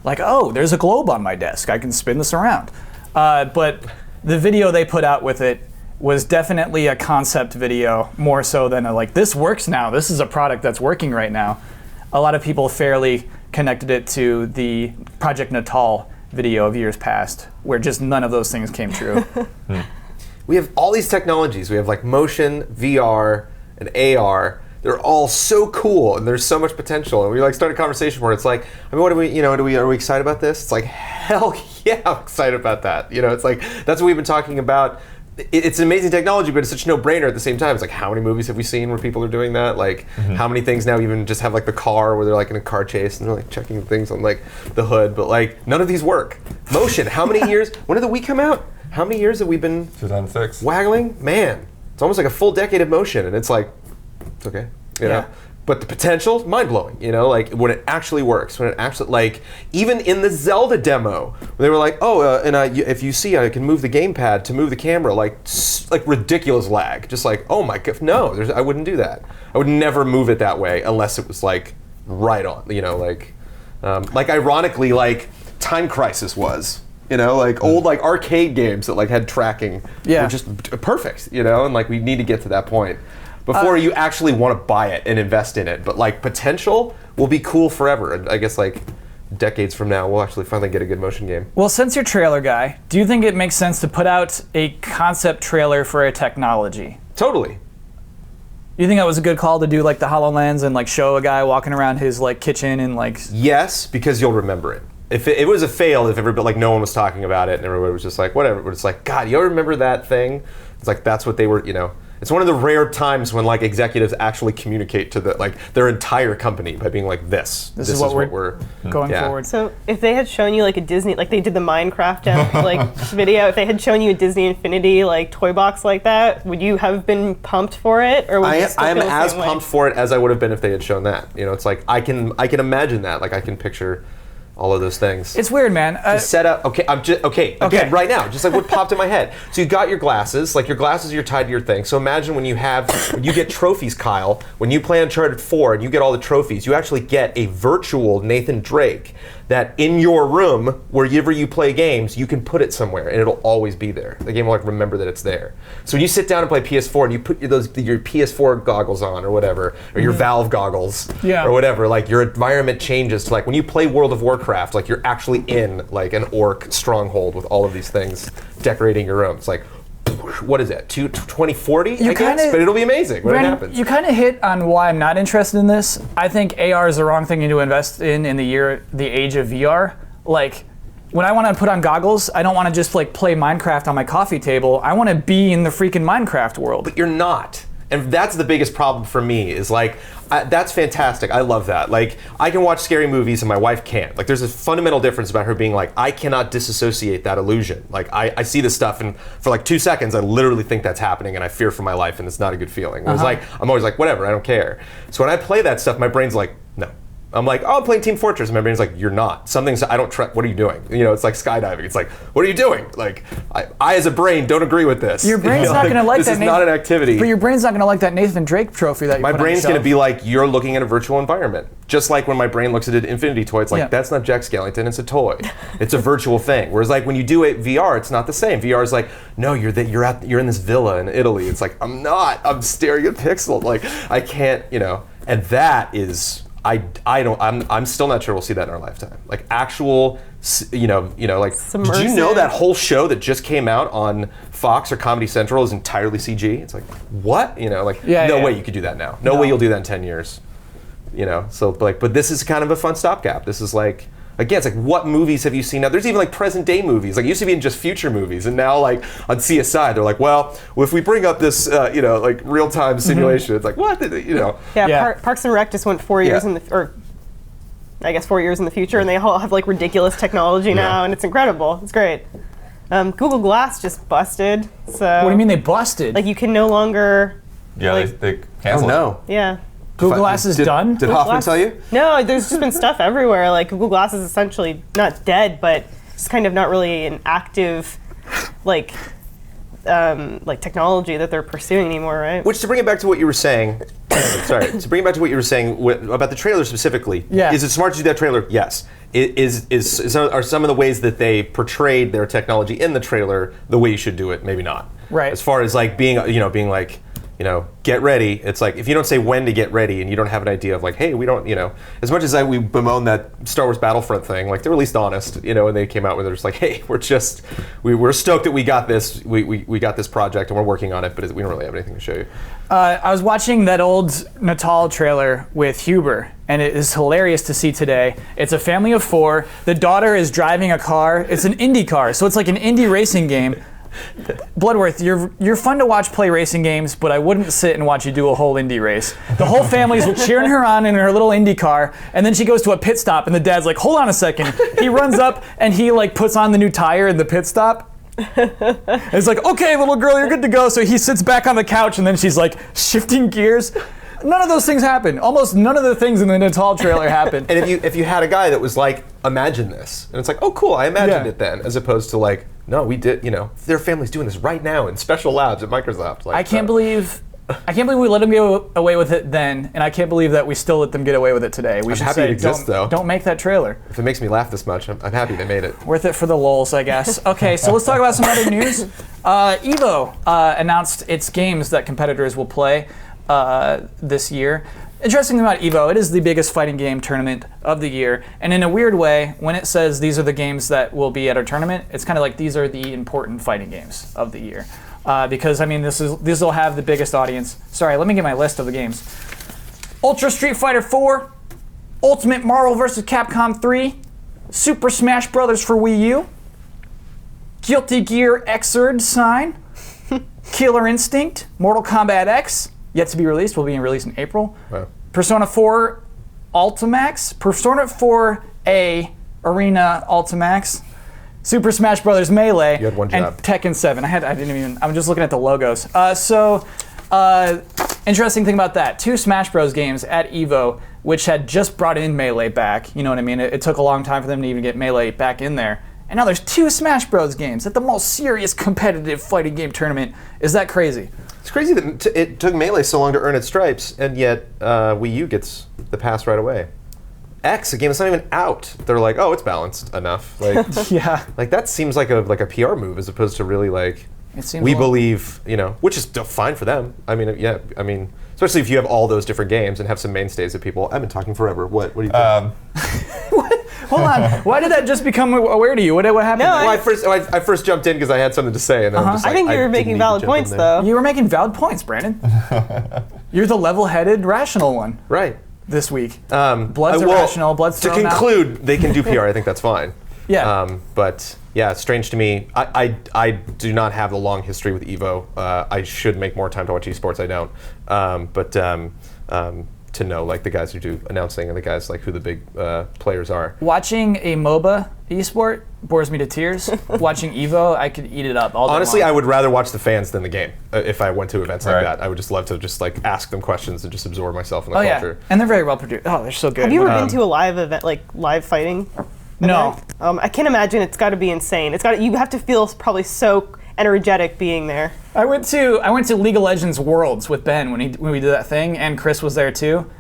[SPEAKER 1] Like, oh, there's a globe on my desk. I can spin this around. But the video they put out with it was definitely a concept video, more so than this works now. This is a product that's working right now. A lot of people fairly connected it to the Project Natal video of years past, where just none of those things came true.
[SPEAKER 2] we have all these technologies. We have like motion, VR, and AR. They're all so cool, and there's so much potential. And we start a conversation where it's like, I mean, what are we excited about this? It's like, hell yeah, I'm excited about that. It's like that's what we've been talking about. It's an amazing technology, but it's such a no-brainer at the same time. It's like, how many movies have we seen where people are doing that? Like, how many things now even just have like the car where they're like in a car chase and they're like checking things on like the hood, but like none of these work. Motion, how many years? When did the Wii come out? how many years have we been
[SPEAKER 3] 2006.
[SPEAKER 2] waggling? Man, it's almost like a full decade of motion, and it's like, it's okay, you know. But the potential, mind blowing, you know, like when it actually works, when it actually, like, even in the Zelda demo, they were like, oh, if you see, I can move the gamepad to move the camera, like ridiculous lag. Just like, oh my god, no, I wouldn't do that. I would never move it that way unless it was like right on, you know, like ironically, like Time Crisis was. You know, like old like arcade games that like had tracking were just perfect, you know, and like we need to get to that point before you actually want to buy it and invest in it. But like potential will be cool forever. And I guess like decades from now, we'll actually finally get a good motion game.
[SPEAKER 1] Well, since you're a trailer guy, do you think it makes sense to put out a concept trailer for a technology?
[SPEAKER 2] Totally.
[SPEAKER 1] You think that was a good call to do like the HoloLens and like show a guy walking around his like kitchen and like...
[SPEAKER 2] Yes, because you'll remember it. If it was a fail, if everybody, like no one was talking about it and everybody was just like, whatever, but it's like, God, you remember that thing? It's like, that's what they were, you know. It's one of the rare times when like executives actually communicate to the like their entire company by being like, this is what we're
[SPEAKER 1] going forward.
[SPEAKER 4] So if they had shown you like a Disney, like they did the Minecraft like video, if they had shown you a Disney Infinity like toy box like that, would you have been pumped for it, or would you still
[SPEAKER 2] I am
[SPEAKER 4] feel the
[SPEAKER 2] as
[SPEAKER 4] same way?
[SPEAKER 2] pumped for it as I would have been if they had shown that. You know, it's like I can imagine that. Like I can picture all of those things.
[SPEAKER 1] It's weird, man.
[SPEAKER 2] Set up. Okay, again, right now, just like what popped in my head. So you got your glasses. Like your glasses, you're tied to your thing. So imagine when you get trophies, Kyle. When you play Uncharted 4 and you get all the trophies, you actually get a virtual Nathan Drake that in your room, wherever you play games, you can put it somewhere and it'll always be there. The game will like remember that it's there. So when you sit down and play PS4 and you put your PS4 goggles on or whatever, or your Valve goggles or whatever, like your environment changes to like when you play World of Warcraft, like you're actually in like an orc stronghold with all of these things decorating your room. It's like, what is it, 2040, I guess? But it'll be amazing when it happens.
[SPEAKER 1] You kind of hit on why I'm not interested in this. I think AR is the wrong thing to invest in the age of VR. Like, when I want to put on goggles, I don't want to just like play Minecraft on my coffee table. I want to be in the freaking Minecraft world.
[SPEAKER 2] But you're not. And that's the biggest problem for me is like, that's fantastic. I love that. Like, I can watch scary movies and my wife can't. Like, there's a fundamental difference about her being like, I cannot disassociate that illusion. Like, I see this stuff and for like 2 seconds, I literally think that's happening and I fear for my life and it's not a good feeling. It's like, I'm always like, whatever, I don't care. So when I play that stuff, my brain's like, no. I'm like, oh, I'm playing Team Fortress. And my brain's like, you're not. Something's, I don't trust, what are you doing? You know, it's like skydiving. It's like, what are you doing? Like, I as a brain don't agree with this.
[SPEAKER 1] Your brain's not going to like that.
[SPEAKER 2] This is not an activity.
[SPEAKER 1] But your brain's not going to like that Nathan Drake trophy that you
[SPEAKER 2] My
[SPEAKER 1] put on
[SPEAKER 2] brain's
[SPEAKER 1] your
[SPEAKER 2] going to
[SPEAKER 1] shelf.
[SPEAKER 2] be like, you're looking at a virtual environment. Just like when my brain looks at an Infinity toy, it's like, that's not Jack Skellington, it's a toy. It's a virtual thing. Whereas like when you do it VR, it's not the same. VR is like, no, you're in this villa in Italy. It's like, I'm not. I'm staring at pixels. Like, I can't, you know. And that is, I'm still not sure we'll see that in our lifetime. Like actual, you know, like,
[SPEAKER 4] Submersive.
[SPEAKER 2] Did you know that whole show that just came out on Fox or Comedy Central is entirely CG? It's like, what? You know, like, no way you could do that now. No way you'll do that in 10 years. You know, so like, but this is kind of a fun stopgap. This is like, again, it's like, what movies have you seen now? There's even like present day movies. Like it used to be in just future movies, and now like on CSI, they're like, well, if we bring up this, you know, like real time simulation, it's like, what? You know?
[SPEAKER 4] Parks and Rec just went 4 years or I guess 4 years in the future, and they all have like ridiculous technology now, and it's incredible. It's great. Google Glass just busted. So
[SPEAKER 1] what do you mean they busted?
[SPEAKER 4] Like you can no longer.
[SPEAKER 3] Yeah,
[SPEAKER 4] like,
[SPEAKER 3] they canceled.
[SPEAKER 2] Oh no.
[SPEAKER 4] Yeah.
[SPEAKER 1] Google Glass is done?
[SPEAKER 2] Did Hoffman tell you?
[SPEAKER 4] No, there's just been stuff everywhere. Like Google Glass is essentially not dead, but it's kind of not really an active, like technology that they're pursuing anymore, right?
[SPEAKER 2] Which, to bring it back to what you were saying, to bring it back to what you were saying about the trailer specifically, is it smart to do that trailer? Yes. Are some of the ways that they portrayed their technology in the trailer the way you should do it? Maybe not.
[SPEAKER 1] Right.
[SPEAKER 2] As far as like being like, you know, get ready. It's like, if you don't say when to get ready and you don't have an idea of like, hey, we don't, you know, as much as we bemoan that Star Wars Battlefront thing, like they were at least honest, you know, and they came out with it just like, hey, we're stoked that we got this, we got this project and we're working on it, but we don't really have anything to show you.
[SPEAKER 1] I was watching that old Natal trailer with Huber, and it is hilarious to see today. It's a family of 4. The daughter is driving a car. It's an Indy car, so it's like an Indy racing game. Bloodworth, you're fun to watch play racing games, but I wouldn't sit and watch you do a whole Indy race. The whole family's cheering her on in her little Indy car, and then she goes to a pit stop, and the dad's like, hold on a second. He runs up, and he like puts on the new tire in the pit stop. And it's like, okay, little girl, you're good to go. So he sits back on the couch, and then she's like shifting gears. None of those things happen. Almost none of the things in the Natal trailer happen.
[SPEAKER 2] And if you had a guy that was like, imagine this, and it's like, oh, cool, I imagined
[SPEAKER 1] Yeah.
[SPEAKER 2] it then, as opposed to like, no, we did, their family's doing this right now in special labs at Microsoft. Like,
[SPEAKER 1] I can't believe we let them get away with it then, and I can't believe that we still let them get away with it today. We should
[SPEAKER 2] happy
[SPEAKER 1] say,
[SPEAKER 2] it exists, though.
[SPEAKER 1] don't make that trailer.
[SPEAKER 2] If it makes me laugh this much, I'm happy they made it.
[SPEAKER 1] Worth it for the lulz, I guess. Okay, so let's talk about some other news. Evo announced its games that competitors will play this year. Interesting thing about Evo, it is the biggest fighting game tournament of the year. And in a weird way, when it says these are the games that will be at our tournament, it's kind of like these are the important fighting games of the year. Because, I mean, this will have the biggest audience. Sorry, let me get my list of the games. Ultra Street Fighter 4, Ultimate Marvel vs. Capcom 3, Super Smash Bros. For Wii U, Guilty Gear Xrd Sign, Killer Instinct, Mortal Kombat X, yet to be released, will be released in April.
[SPEAKER 2] Wow.
[SPEAKER 1] Persona 4 Ultimax, Persona 4A Arena Ultimax, Super Smash Bros. Melee,
[SPEAKER 2] You had one
[SPEAKER 1] and
[SPEAKER 2] job.
[SPEAKER 1] Tekken 7. I'm just looking at the logos. Interesting thing about that, 2 Smash Bros. Games at EVO, which had just brought in Melee back. You know what I mean? It took a long time for them to even get Melee back in there. And now there's 2 Smash Bros. Games at the most serious competitive fighting game tournament. Is that crazy?
[SPEAKER 2] It's crazy that it took Melee so long to earn its stripes, and yet Wii U gets the pass right away. X, a game that's not even out. They're like, oh, it's balanced enough. Like,
[SPEAKER 1] Yeah.
[SPEAKER 2] like that seems like a PR move as opposed to really like.
[SPEAKER 1] It seems
[SPEAKER 2] We
[SPEAKER 1] a little-
[SPEAKER 2] believe, which is still fine for them. I mean, yeah, especially if you have all those different games and have some mainstays that people. I've been talking forever. What do you think?
[SPEAKER 1] Hold on. Why did that just become aware to you? What happened?
[SPEAKER 4] No,
[SPEAKER 1] there?
[SPEAKER 2] Well, I first jumped in because I had something to say, and then I'm just
[SPEAKER 4] I
[SPEAKER 2] like,
[SPEAKER 4] think you were
[SPEAKER 2] didn't
[SPEAKER 4] making
[SPEAKER 2] need to
[SPEAKER 4] valid
[SPEAKER 2] jump in
[SPEAKER 4] points,
[SPEAKER 2] there.
[SPEAKER 4] though.
[SPEAKER 1] You were making valid points, Brandon. You're the level-headed, rational one
[SPEAKER 2] Right.
[SPEAKER 1] this week.
[SPEAKER 2] Blood's
[SPEAKER 1] Blood's irrational, blood's
[SPEAKER 2] To
[SPEAKER 1] thrown out.
[SPEAKER 2] conclude, they can do PR. I think that's fine.
[SPEAKER 1] Yeah.
[SPEAKER 2] But yeah, it's strange to me. I do not have a long history with Evo. I should make more time to watch esports. I don't. To know like the guys who do announcing and the guys like who the big players are.
[SPEAKER 1] Watching a MOBA esport bores me to tears. Watching Evo, I could eat it up all day
[SPEAKER 2] Honestly,
[SPEAKER 1] long.
[SPEAKER 2] I would rather watch the fans than the game. If I went to events like
[SPEAKER 3] Right.
[SPEAKER 2] that, I would just love to just like ask them questions and just absorb myself in the
[SPEAKER 1] Oh yeah,
[SPEAKER 2] culture.
[SPEAKER 1] and they're very well produced. Oh, they're so good.
[SPEAKER 4] Have you ever been to a live event, like live fighting?
[SPEAKER 1] No.
[SPEAKER 4] event? I can't imagine. It's got to be insane. You have to feel probably so energetic being there.
[SPEAKER 1] I went to League of Legends Worlds with Ben when we did that thing, and Chris was there too.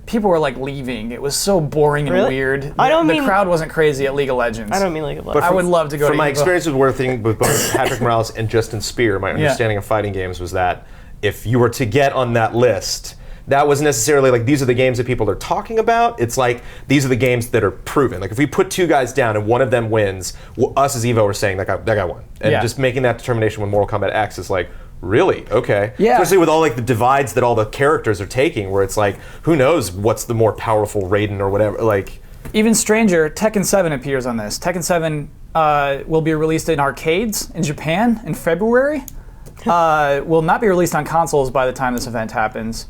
[SPEAKER 1] People were like leaving. It was so boring and
[SPEAKER 4] Really?
[SPEAKER 1] weird.
[SPEAKER 4] I
[SPEAKER 1] The crowd wasn't crazy at League of Legends.
[SPEAKER 4] I don't mean like a
[SPEAKER 2] But
[SPEAKER 1] I would love to go
[SPEAKER 2] From
[SPEAKER 1] to
[SPEAKER 2] my
[SPEAKER 1] Evo.
[SPEAKER 2] experience with both Patrick Morales and Justin Spear, my understanding of fighting games was that if you were to get on that list, that wasn't necessarily like these are the games that people are talking about. It's like these are the games that are proven. Like if we put 2 guys down and one of them wins, us as Evo are saying that guy won. And
[SPEAKER 1] Yeah.
[SPEAKER 2] just making that determination with Mortal Kombat X is like, really? Okay.
[SPEAKER 1] Yeah.
[SPEAKER 2] Especially with all like the divides that all the characters are taking, where it's like, who knows what's the more powerful Raiden or whatever. Like,
[SPEAKER 1] Even stranger, Tekken 7 appears on this. Tekken 7 will be released in arcades in Japan in February. Will not be released on consoles by the time this event happens.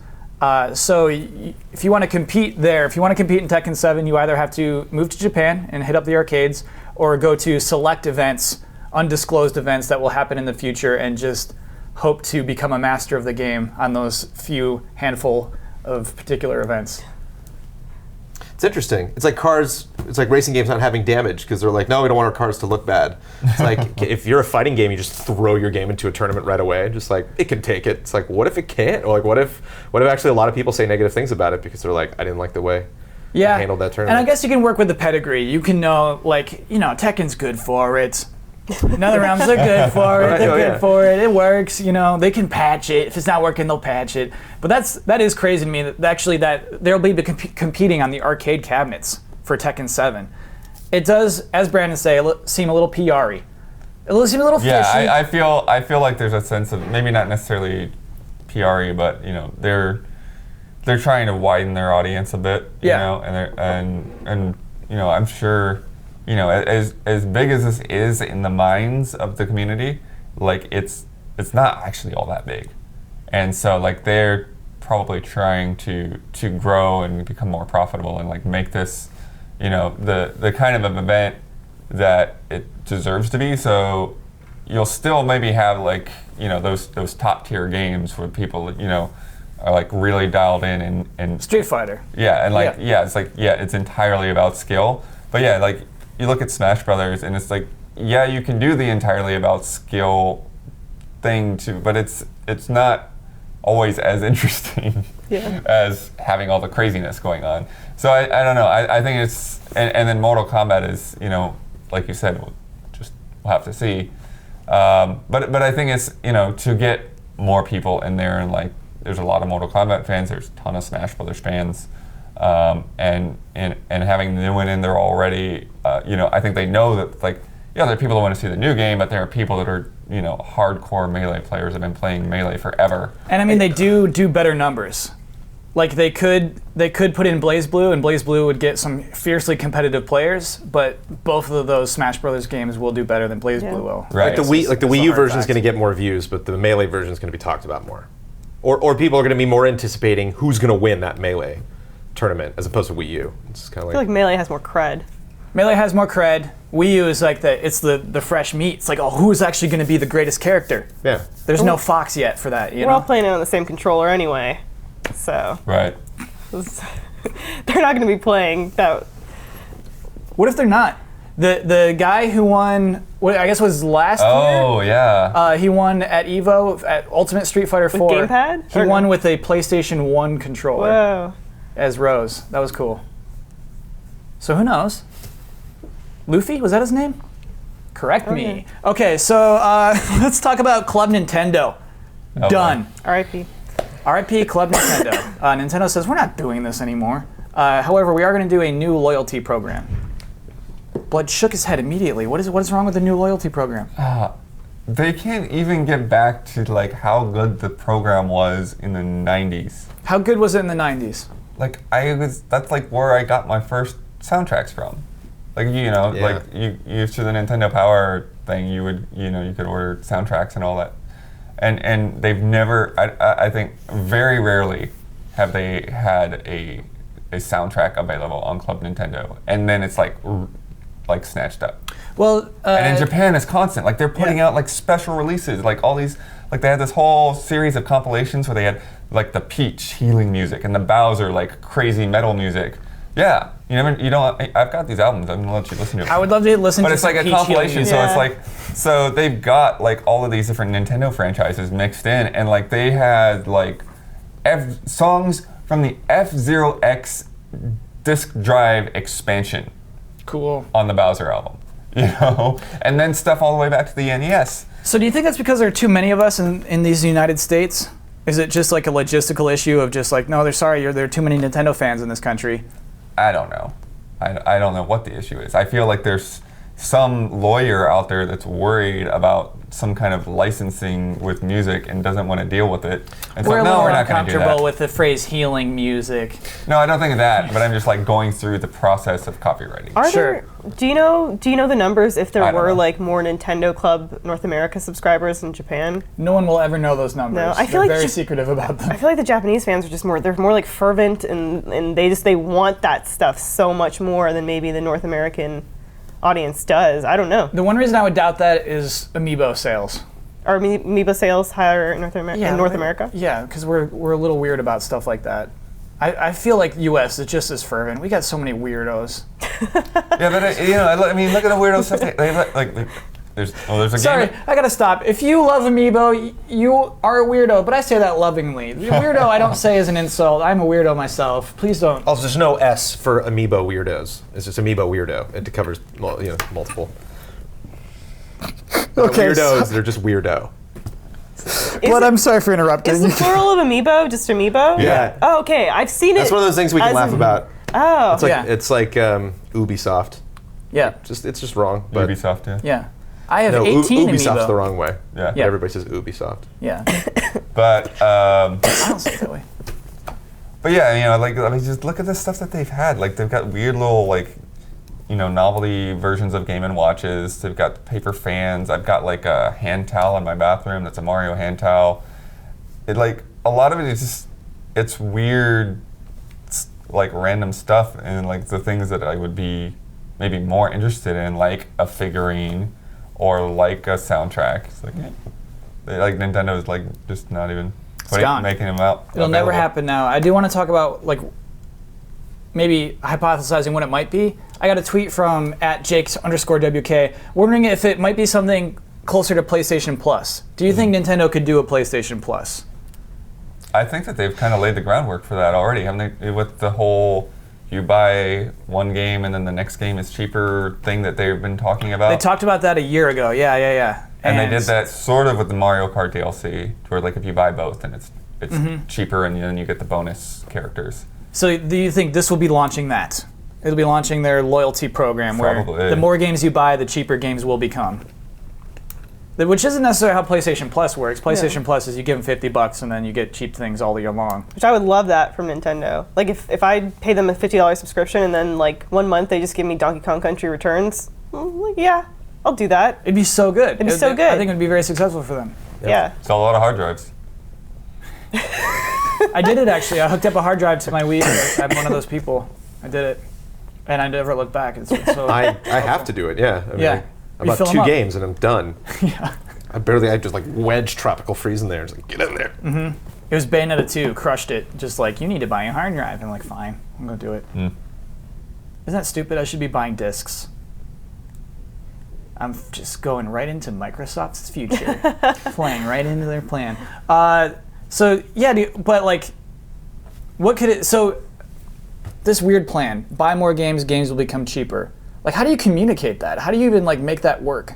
[SPEAKER 1] So if you want to compete there, if you want to compete in Tekken 7, you either have to move to Japan and hit up the arcades, or go to select events, undisclosed events that will happen in the future, and just hope to become a master of the game on those few handful of particular events.
[SPEAKER 2] it's interesting. It's like cars. It's like racing games not having damage because they're like, no, we don't want our cars to look bad. It's like if you're a fighting game, you just throw your game into a tournament right away. Just like it can take it. It's like what if it can't? Or like what if actually a lot of people say negative things about it because they're like, I didn't like the way
[SPEAKER 1] Yeah,
[SPEAKER 2] I handled that
[SPEAKER 1] and
[SPEAKER 2] tournament.
[SPEAKER 1] I guess you can work with the pedigree. You can know, like, Tekken's good for it. NetherRealms, they're good for it.
[SPEAKER 2] Right,
[SPEAKER 1] They're
[SPEAKER 2] oh,
[SPEAKER 1] good
[SPEAKER 2] yeah.
[SPEAKER 1] for it. It works. They can patch it. If it's not working, they'll patch it. But that is crazy to me. That they'll be competing on the arcade cabinets for Tekken 7. It does, as Brandon say, seem a little PR-y. It seems a little fishy.
[SPEAKER 3] Yeah, I feel like there's a sense of maybe not necessarily PR-y, but they're trying to widen their audience a bit.
[SPEAKER 1] Yeah.
[SPEAKER 3] And I'm sure as big as this is in the minds of the community, like it's not actually all that big, and so like they're probably trying to grow and become more profitable and like make this the kind of an event that it deserves to be. So you'll still maybe have like, you know, those top tier games where people, you know, are like really dialed in and
[SPEAKER 1] Street Fighter.
[SPEAKER 3] yeah, and like it's like it's entirely about skill. But yeah, like you look at Smash Brothers and it's like, yeah, you can do the entirely about skill thing too, but it's not always as interesting as having all the craziness going on. So I don't know. I think it's and then Mortal Kombat is, you know, like you said, we'll have to see. But I think it's, you know, to get more people in there, and like there's a lot of Mortal Kombat fans, there's a ton of Smash Brothers fans, and having the new one in there already, you know, I think they know that, like, yeah, there are people that want to see the new game, but there are people that are, you know, hardcore Melee players that have been playing Melee forever.
[SPEAKER 1] And I mean, they do better numbers. Like they could put in BlazBlue, and BlazBlue would get some fiercely competitive players, but both of those Smash Brothers games will do better than BlazBlue will.
[SPEAKER 3] Right.
[SPEAKER 2] Like the Wii U
[SPEAKER 1] hard
[SPEAKER 2] version is
[SPEAKER 1] fact.
[SPEAKER 2] going to get more views, but the Melee version is going to be talked about more. Or people are going to be more anticipating who's going to win that Melee tournament as opposed to Wii U. It's kind of
[SPEAKER 4] I feel like Melee has more cred.
[SPEAKER 1] Melee has more cred. Wii U is like it's the fresh meat. It's like, oh, who's actually going to be the greatest character?
[SPEAKER 2] yeah.
[SPEAKER 1] There's no Fox yet for that, you
[SPEAKER 4] We're all
[SPEAKER 1] know?
[SPEAKER 4] playing it on the same controller anyway, so
[SPEAKER 3] Right.
[SPEAKER 4] they're not going to be playing that.
[SPEAKER 1] What if they're not? The guy who won, what I guess was last
[SPEAKER 3] Oh
[SPEAKER 1] year,
[SPEAKER 3] yeah.
[SPEAKER 1] he won at EVO at Ultimate Street Fighter 4.
[SPEAKER 4] gamepad?
[SPEAKER 1] He
[SPEAKER 4] Or
[SPEAKER 1] won
[SPEAKER 4] no?
[SPEAKER 1] with a PlayStation 1 controller
[SPEAKER 4] Whoa.
[SPEAKER 1] as Rose. That was cool. So who knows? Luffy, was that his name? Correct me. Okay, so let's talk about Club Nintendo.
[SPEAKER 3] Oh,
[SPEAKER 1] Done.
[SPEAKER 4] R.I.P.
[SPEAKER 1] RIP Club Nintendo. Nintendo says we're not doing this anymore. However, we are going to do a new loyalty program. Blood shook his head immediately. What is wrong with the new loyalty program?
[SPEAKER 3] They can't even get back to like how good the program was in the 90s.
[SPEAKER 1] How good was it in the 90s?
[SPEAKER 3] Like that's like where I got my first soundtracks from. Like, you know,
[SPEAKER 2] Yeah.
[SPEAKER 3] like you used to the Nintendo Power thing, you could order soundtracks and all that. And they've never, I think very rarely have they had a soundtrack available on Club Nintendo. And then it's like snatched up.
[SPEAKER 1] Well,
[SPEAKER 3] And in Japan, it's constant. Like they're putting out like special releases, like all these, like they had this whole series of compilations where they had like the Peach healing music and the Bowser like crazy metal music. Yeah, I've got these albums. I'm gonna let you listen to them.
[SPEAKER 1] I would love to listen
[SPEAKER 3] But
[SPEAKER 1] to
[SPEAKER 3] it's
[SPEAKER 1] some
[SPEAKER 3] like a
[SPEAKER 1] Peach
[SPEAKER 3] compilation,
[SPEAKER 1] healing
[SPEAKER 3] so
[SPEAKER 1] music.
[SPEAKER 3] it's like, so they've got like all of these different Nintendo franchises mixed in, and like they had like songs from the F-Zero X disc drive expansion
[SPEAKER 1] Cool.
[SPEAKER 3] on the Bowser album, you know, and then stuff all the way back to the NES.
[SPEAKER 1] So do you think that's because there are too many of us in these United States? Is it just like a logistical issue of just like, no, there are too many Nintendo fans in this country?
[SPEAKER 3] I don't know. I don't know what the issue is. I feel like there's some lawyer out there that's worried about some kind of licensing with music and doesn't want to deal with it. And
[SPEAKER 1] We're
[SPEAKER 3] so,
[SPEAKER 1] a
[SPEAKER 3] no,
[SPEAKER 1] little
[SPEAKER 3] we're not going to do
[SPEAKER 1] uncomfortable
[SPEAKER 3] that.
[SPEAKER 1] with the phrase healing music.
[SPEAKER 3] No, I don't think of that, but I'm just like going through the process of copywriting.
[SPEAKER 4] Are
[SPEAKER 1] Sure.
[SPEAKER 4] there? Do you know the numbers if there
[SPEAKER 3] I don't
[SPEAKER 4] were
[SPEAKER 3] know.
[SPEAKER 4] like more Nintendo Club North America subscribers in Japan?
[SPEAKER 1] No one will ever know those numbers.
[SPEAKER 4] No, I feel
[SPEAKER 1] They're
[SPEAKER 4] like
[SPEAKER 1] very
[SPEAKER 4] just-
[SPEAKER 1] secretive about them.
[SPEAKER 4] I feel like the Japanese fans are just they're more like fervent and they want that stuff so much more than maybe the North American audience does. I don't know.
[SPEAKER 1] The one reason I would doubt that is Amiibo sales.
[SPEAKER 4] Are Amiibo sales higher in North America?
[SPEAKER 1] Yeah, because we're a little weird about stuff like that. I feel like U.S. is just as fervent. We got so many weirdos.
[SPEAKER 3] Yeah, but I mean, look at the weirdo stuff. There's a
[SPEAKER 1] Sorry,
[SPEAKER 3] game.
[SPEAKER 1] I gotta stop. If you love Amiibo, you are a weirdo, but I say that lovingly. Weirdo I don't say as an insult. I'm a weirdo myself. Please don't.
[SPEAKER 2] Also, there's no S for Amiibo weirdos. It's just Amiibo weirdo. It covers multiple.
[SPEAKER 1] Okay,
[SPEAKER 2] Weirdos, they're just weirdo.
[SPEAKER 1] But I'm sorry for interrupting.
[SPEAKER 4] Is the plural of Amiibo just Amiibo?
[SPEAKER 2] Yeah.
[SPEAKER 4] Oh, okay. I've seen it.
[SPEAKER 2] That's one of those things we can
[SPEAKER 4] as
[SPEAKER 2] laugh
[SPEAKER 4] in-
[SPEAKER 2] about.
[SPEAKER 4] Oh.
[SPEAKER 2] It's like Ubisoft.
[SPEAKER 1] yeah,
[SPEAKER 2] It's just wrong. But
[SPEAKER 3] Ubisoft, yeah.
[SPEAKER 1] yeah. I have
[SPEAKER 2] no,
[SPEAKER 1] 18
[SPEAKER 2] Ubisoft's
[SPEAKER 1] Amiibo.
[SPEAKER 2] the wrong way.
[SPEAKER 3] Yeah.
[SPEAKER 1] Yeah.
[SPEAKER 2] Everybody says Ubisoft.
[SPEAKER 1] Yeah,
[SPEAKER 3] But
[SPEAKER 1] I don't say it that way.
[SPEAKER 3] But yeah, like I mean, just look at the stuff that they've had. Like they've got weird little like, novelty versions of Game & Watches. They've got paper fans. I've got like a hand towel in my bathroom that's a Mario hand towel. It like a lot of it is just it's weird, like random stuff, and like the things that I would be maybe more interested in, like a figurine or like a soundtrack. It's like, like Nintendo's like just not even making them out.
[SPEAKER 1] It'll never happen now. I do want to talk about like maybe hypothesizing what it might be. I got a tweet from @Jakes_WK wondering if it might be something closer to PlayStation Plus. Do you think Nintendo could do a PlayStation Plus?
[SPEAKER 3] I think that they've kind of laid the groundwork for that already, haven't they? With the whole you buy one game and then the next game is cheaper thing that they've been talking about.
[SPEAKER 1] They talked about that a year ago. Yeah.
[SPEAKER 3] And they did that sort of with the Mario Kart DLC, where like if you buy both, then it's cheaper, and then you get the bonus characters.
[SPEAKER 1] So do you think this will be launching that? It'll be launching their loyalty program
[SPEAKER 3] Probably.
[SPEAKER 1] where the more games you buy, the cheaper games will become. Which isn't necessarily how PlayStation Plus works. PlayStation Plus is you give them $50 and then you get cheap things all year long.
[SPEAKER 4] Which I would love that from Nintendo. Like if I pay them a $50 subscription and then like 1 month they just give me Donkey Kong Country Returns, like, yeah, I'll do that.
[SPEAKER 1] It'd be so good.
[SPEAKER 4] It'd be so good.
[SPEAKER 1] I think it would be very successful for them.
[SPEAKER 4] Yeah.
[SPEAKER 3] Sell a lot of hard drives.
[SPEAKER 1] I did it actually. I hooked up a hard drive to my Wii. I'm one of those people. I did it, and I never looked back. It's so
[SPEAKER 2] I have to do it. Yeah. I mean,
[SPEAKER 1] You
[SPEAKER 2] about
[SPEAKER 1] fill 'em
[SPEAKER 2] 2
[SPEAKER 1] up.
[SPEAKER 2] games and I'm done.
[SPEAKER 1] Yeah.
[SPEAKER 2] I just like wedge Tropical Freeze in there. It's like, get in there.
[SPEAKER 1] It was Bayonetta 2, crushed it. Just like, you need to buy a hard drive. And I'm like, fine, I'm gonna do it. Isn't that stupid? I should be buying discs. I'm just going right into Microsoft's future, playing right into their plan. So yeah, but like, what could it? So this weird plan: buy more games, games will become cheaper. Like, how do you communicate that? How do you even like make that work?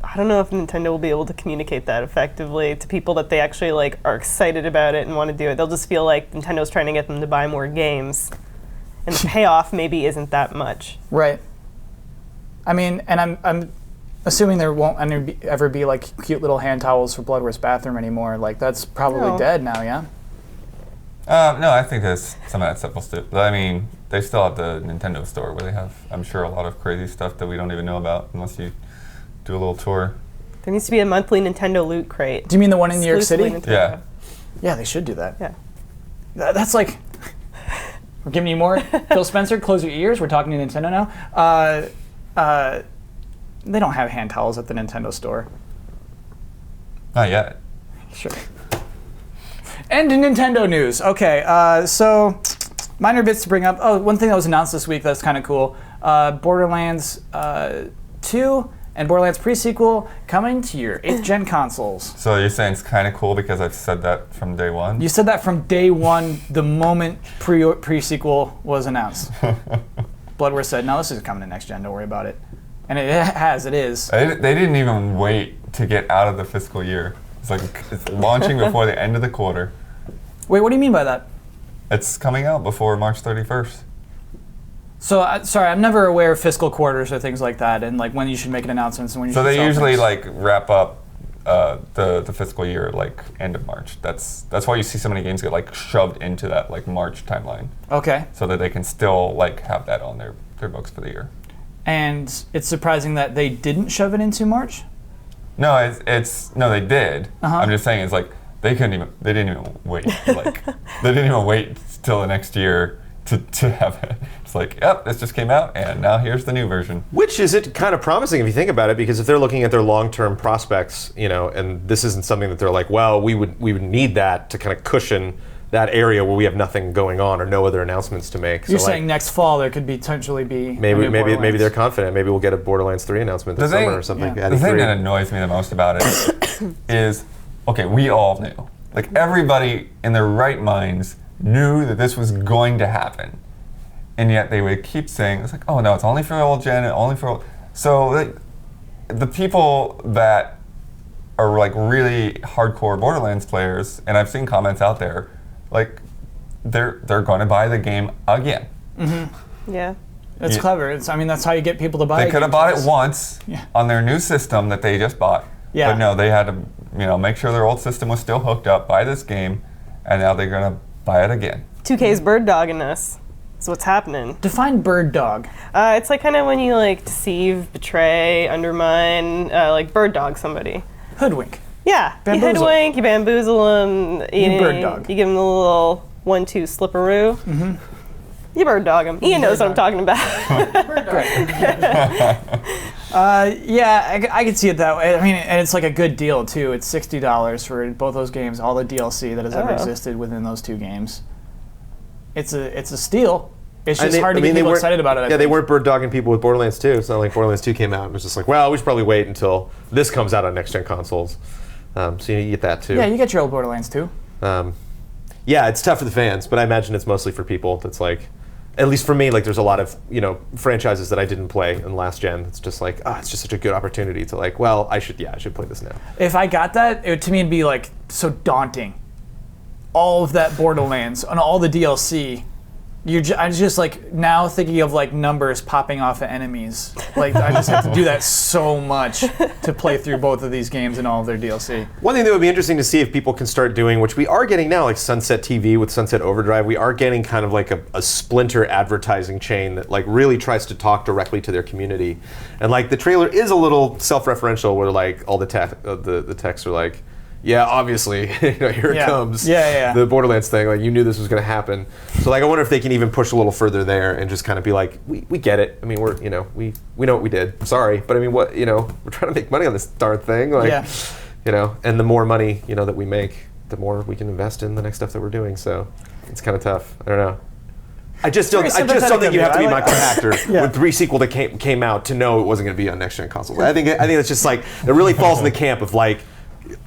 [SPEAKER 4] I don't know if Nintendo will be able to communicate that effectively to people that they actually like are excited about it and want to do it. They'll just feel like Nintendo's trying to get them to buy more games, and the payoff maybe isn't that much.
[SPEAKER 1] Right. I mean, and I'm assuming there won't ever be like cute little hand towels for Bloodworth's bathroom anymore. Like, that's probably
[SPEAKER 4] No.
[SPEAKER 1] dead now, yeah?
[SPEAKER 3] No, I think there's some of that stuff will still. I mean, they still have the Nintendo store where they have, I'm sure, a lot of crazy stuff that we don't even know about unless you do a little tour.
[SPEAKER 4] There needs to be a monthly Nintendo loot crate.
[SPEAKER 1] Do you mean the one in New York City?
[SPEAKER 4] Exclusively
[SPEAKER 3] Yeah.
[SPEAKER 4] Nintendo.
[SPEAKER 1] Yeah, they should do that.
[SPEAKER 4] Yeah.
[SPEAKER 1] That's like, we're giving you more. Phil Spencer, close your ears. We're talking to Nintendo now. They don't have hand towels at the Nintendo store.
[SPEAKER 3] Not yet.
[SPEAKER 1] Sure. And in Nintendo news. Okay, so minor bits to bring up. Oh, one thing that was announced this week that's kind of cool. Borderlands 2 and Borderlands pre-sequel coming to your 8th gen consoles.
[SPEAKER 3] So you're saying it's kind of cool because I've said that from day one?
[SPEAKER 1] You said that from day one, the moment pre-sequel was announced. Bloodworth said, no, this is coming to next gen, don't worry about it. And it has, it is.
[SPEAKER 3] They didn't even wait to get out of the fiscal year. It's like it's launching before the end of the quarter.
[SPEAKER 1] Wait, what do you mean by that?
[SPEAKER 3] It's coming out before March 31st.
[SPEAKER 1] So, sorry, I'm never aware of fiscal quarters or things like that, and like when you should make an announcement and when you
[SPEAKER 3] So
[SPEAKER 1] should
[SPEAKER 3] they
[SPEAKER 1] sell
[SPEAKER 3] usually
[SPEAKER 1] things.
[SPEAKER 3] like wrap up the fiscal year like end of March. That's why you see so many games get like shoved into that like March timeline,
[SPEAKER 1] Okay.
[SPEAKER 3] so that they can still like have that on their books for the year.
[SPEAKER 1] And it's surprising that they didn't shove it into March?
[SPEAKER 3] No, it's no, they did.
[SPEAKER 1] Uh-huh.
[SPEAKER 3] I'm just saying it's like they didn't even wait. Like they didn't even wait till the next year to have it. It's like, yep, this just came out, and now here's the new version.
[SPEAKER 2] Which is it kind of promising if you think about it, because if they're looking at their long-term prospects, you know, and this isn't something that they're like, well, we would need that to kind of cushion that area where we have nothing going on or no other announcements to make.
[SPEAKER 1] You're
[SPEAKER 2] so
[SPEAKER 1] saying
[SPEAKER 2] like,
[SPEAKER 1] next fall there could potentially be
[SPEAKER 2] maybe
[SPEAKER 1] a new Borderlands.
[SPEAKER 2] they're confident. Maybe we'll get a Borderlands 3 announcement this
[SPEAKER 3] The thing-
[SPEAKER 2] summer or something.
[SPEAKER 1] yeah.
[SPEAKER 3] The
[SPEAKER 2] Addy
[SPEAKER 3] thing
[SPEAKER 2] 3.
[SPEAKER 3] that annoys me the most about it is, okay, we all knew. Like, everybody in their right minds knew that this was going to happen. And yet they would keep saying, it's like, oh no, it's only for old gen, only for old. So, like, the people that are, like, really hardcore Borderlands players, and I've seen comments out there, like, they're going to buy the game again.
[SPEAKER 4] Yeah.
[SPEAKER 1] It's
[SPEAKER 3] Yeah.
[SPEAKER 1] clever. I mean, that's how you get people to buy
[SPEAKER 3] They
[SPEAKER 1] it.
[SPEAKER 3] could have bought it once
[SPEAKER 1] Yeah.
[SPEAKER 3] on their new system that they just bought.
[SPEAKER 1] Yeah.
[SPEAKER 3] But no, they had to, make sure their old system was still hooked up, buy this game, and now they're gonna buy it again.
[SPEAKER 4] 2K's bird dogging us. That's what's happening.
[SPEAKER 1] Define bird dog.
[SPEAKER 4] It's like kind of when you like deceive, betray, undermine, like bird dog somebody.
[SPEAKER 1] Hoodwink.
[SPEAKER 4] Yeah,
[SPEAKER 1] Bamboozle.
[SPEAKER 4] you hoodwink, you bamboozle them,
[SPEAKER 1] You bird dog.
[SPEAKER 4] You give them the little 1-2 slipperoo. Mm-hmm. You bird dog him. Ian knows what I'm talking about.
[SPEAKER 1] Yeah, I can see it that way. I mean, and it's like a good deal too. It's $60 for both those games, all the DLC that has ever existed within those two games. It's a steal. It's just hard to get people excited about it.
[SPEAKER 2] They weren't bird dogging people with Borderlands 2. It's not like Borderlands 2 came out and was just like, well, we should probably wait until this comes out on next-gen consoles. So you get that too.
[SPEAKER 1] Yeah, you get your old Borderlands too.
[SPEAKER 2] Yeah, it's tough for the fans, but I imagine it's mostly for people that's like, at least for me, like there's a lot of, franchises that I didn't play in last gen. It's just like, it's just such a good opportunity to like, well, I should play this now.
[SPEAKER 1] If I got that, to me it'd be like so daunting. All of that Borderlands and all the DLC. I'm just like now thinking of like numbers popping off of enemies. Like I just have to do that so much to play through both of these games and all of their DLC.
[SPEAKER 2] One thing that would be interesting to see if people can start doing, which we are getting now, like Sunset TV with Sunset Overdrive, we are getting kind of like a splinter advertising chain that like really tries to talk directly to their community. And like the trailer is a little self-referential where like all the texts are like, yeah, obviously, here it comes.
[SPEAKER 1] Yeah.
[SPEAKER 2] The Borderlands thing, like you knew this was going to happen. So like I wonder if they can even push a little further there and just kind of be like, we get it. I mean, we know what we did. Sorry, but I mean, we're trying to make money on this darn thing. Like, and the more money, that we make, the more we can invest in the next stuff that we're doing. So it's kind of tough. I don't know. I just don't think you have to be Michael Pachter with 3 sequel that came out to know it wasn't going to be on next gen consoles. I think that's just like it really falls in the camp of like,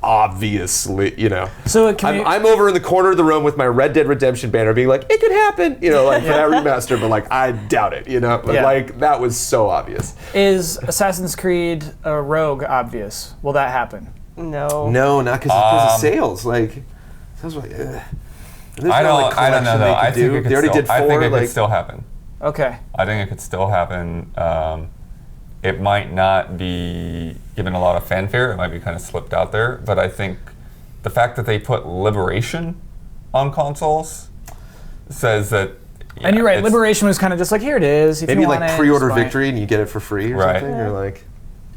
[SPEAKER 2] obviously,
[SPEAKER 1] So
[SPEAKER 2] I'm over in the corner of the room with my Red Dead Redemption banner being like, it could happen, like for that remaster, but like I doubt it, but like that was so obvious.
[SPEAKER 1] Is Assassin's Creed Rogue obvious? Will that happen?
[SPEAKER 4] No.
[SPEAKER 2] No, not because of sales. Like, sounds like,
[SPEAKER 3] I don't know though. I think it could still happen.
[SPEAKER 1] Okay.
[SPEAKER 3] I think it could still happen. It might not be given a lot of fanfare. It might be kind of slipped out there. But I think the fact that they put Liberation on consoles says that. Yeah,
[SPEAKER 1] and you're right. Liberation was kind of just like, here it is. If
[SPEAKER 2] maybe
[SPEAKER 1] you want
[SPEAKER 2] like pre-order Victory and you get it for free or something. Or like.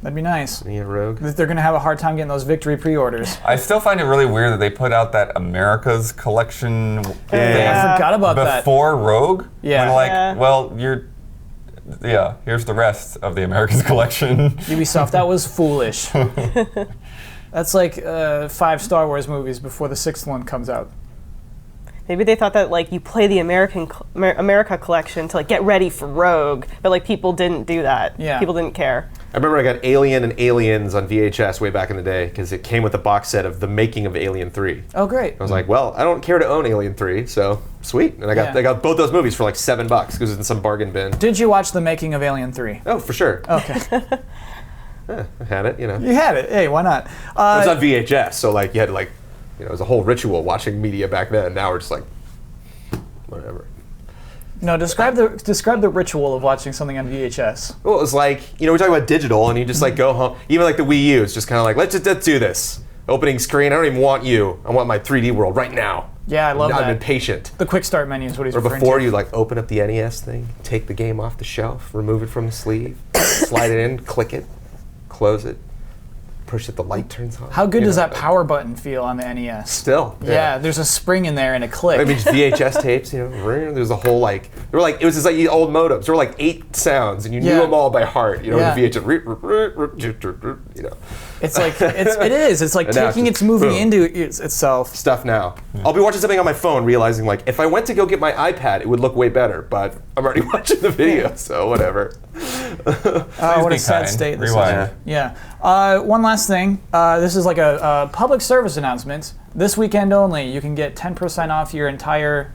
[SPEAKER 1] That'd be nice.
[SPEAKER 2] Yeah, Rogue.
[SPEAKER 1] They're going to have a hard time getting those Victory pre-orders.
[SPEAKER 3] I still find it really weird that they put out that America's Collection thing
[SPEAKER 1] I forgot about that.
[SPEAKER 3] Before Rogue.
[SPEAKER 1] Yeah.
[SPEAKER 3] Well, here's the rest of the America's Collection.
[SPEAKER 1] Ubisoft, that was foolish. That's like 5 Star Wars movies before the 6th one comes out.
[SPEAKER 4] Maybe they thought that like you play the America collection to like get ready for Rogue, but like people didn't do that.
[SPEAKER 1] Yeah.
[SPEAKER 4] People didn't care.
[SPEAKER 2] I remember I got Alien and Aliens on VHS way back in the day because it came with a box set of the making of Alien 3.
[SPEAKER 1] Oh, great.
[SPEAKER 2] I was like, well, I don't care to own Alien 3, so sweet. And I got both those movies for like $7 because it was in some bargain bin.
[SPEAKER 1] Did you watch the making of Alien 3?
[SPEAKER 2] Oh, for sure.
[SPEAKER 1] Okay.
[SPEAKER 2] I had it,
[SPEAKER 1] You had it. Hey, why not?
[SPEAKER 2] It was on VHS, so like you had to like, it was a whole ritual watching media back then. Now we're just like, whatever.
[SPEAKER 1] No, describe the ritual of watching something on VHS.
[SPEAKER 2] Well, it was like, we're talking about digital, and you just like go home. Even like the Wii U, it's just kind of like, let's do this. Opening screen, I don't even want you. I want my 3D world right now.
[SPEAKER 1] Yeah, I love that.
[SPEAKER 2] I'm impatient.
[SPEAKER 1] The quick start menu is what he's referring to.
[SPEAKER 2] Or before you like open up the NES thing, take the game off the shelf, remove it from the sleeve, slide it in, click it, close it, push it, the light turns on.
[SPEAKER 1] How good does that power button feel on the NES?
[SPEAKER 2] Still.
[SPEAKER 1] Yeah, there's a spring in there and a click.
[SPEAKER 2] I mean, just VHS tapes, there's a whole like, it was just like the old modems. There were like 8 sounds and you knew them all by heart, the VHS,
[SPEAKER 1] It's like, it is. It's like taking its movie into itself.
[SPEAKER 2] Stuff now. I'll be watching something on my phone realizing like, if I went to go get my iPad, it would look way better, but I'm already watching the video, so whatever.
[SPEAKER 1] What a sad state this is. Yeah. One last thing. This is like a public service announcement. This weekend only, you can get 10% off your entire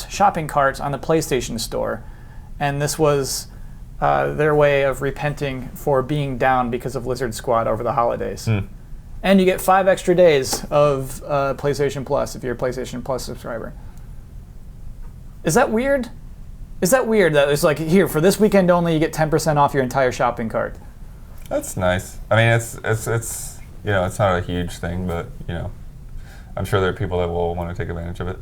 [SPEAKER 1] shopping cart on the PlayStation Store. And this was their way of repenting for being down because of Lizard Squad over the holidays. And you get 5 extra days of PlayStation Plus if you're a PlayStation Plus subscriber. Is that weird? Is that weird that it's like, here, for this weekend only, you get 10% off your entire shopping cart?
[SPEAKER 3] That's nice. I mean, it's it's not a huge thing, but, I'm sure there are people that will want to take advantage of it.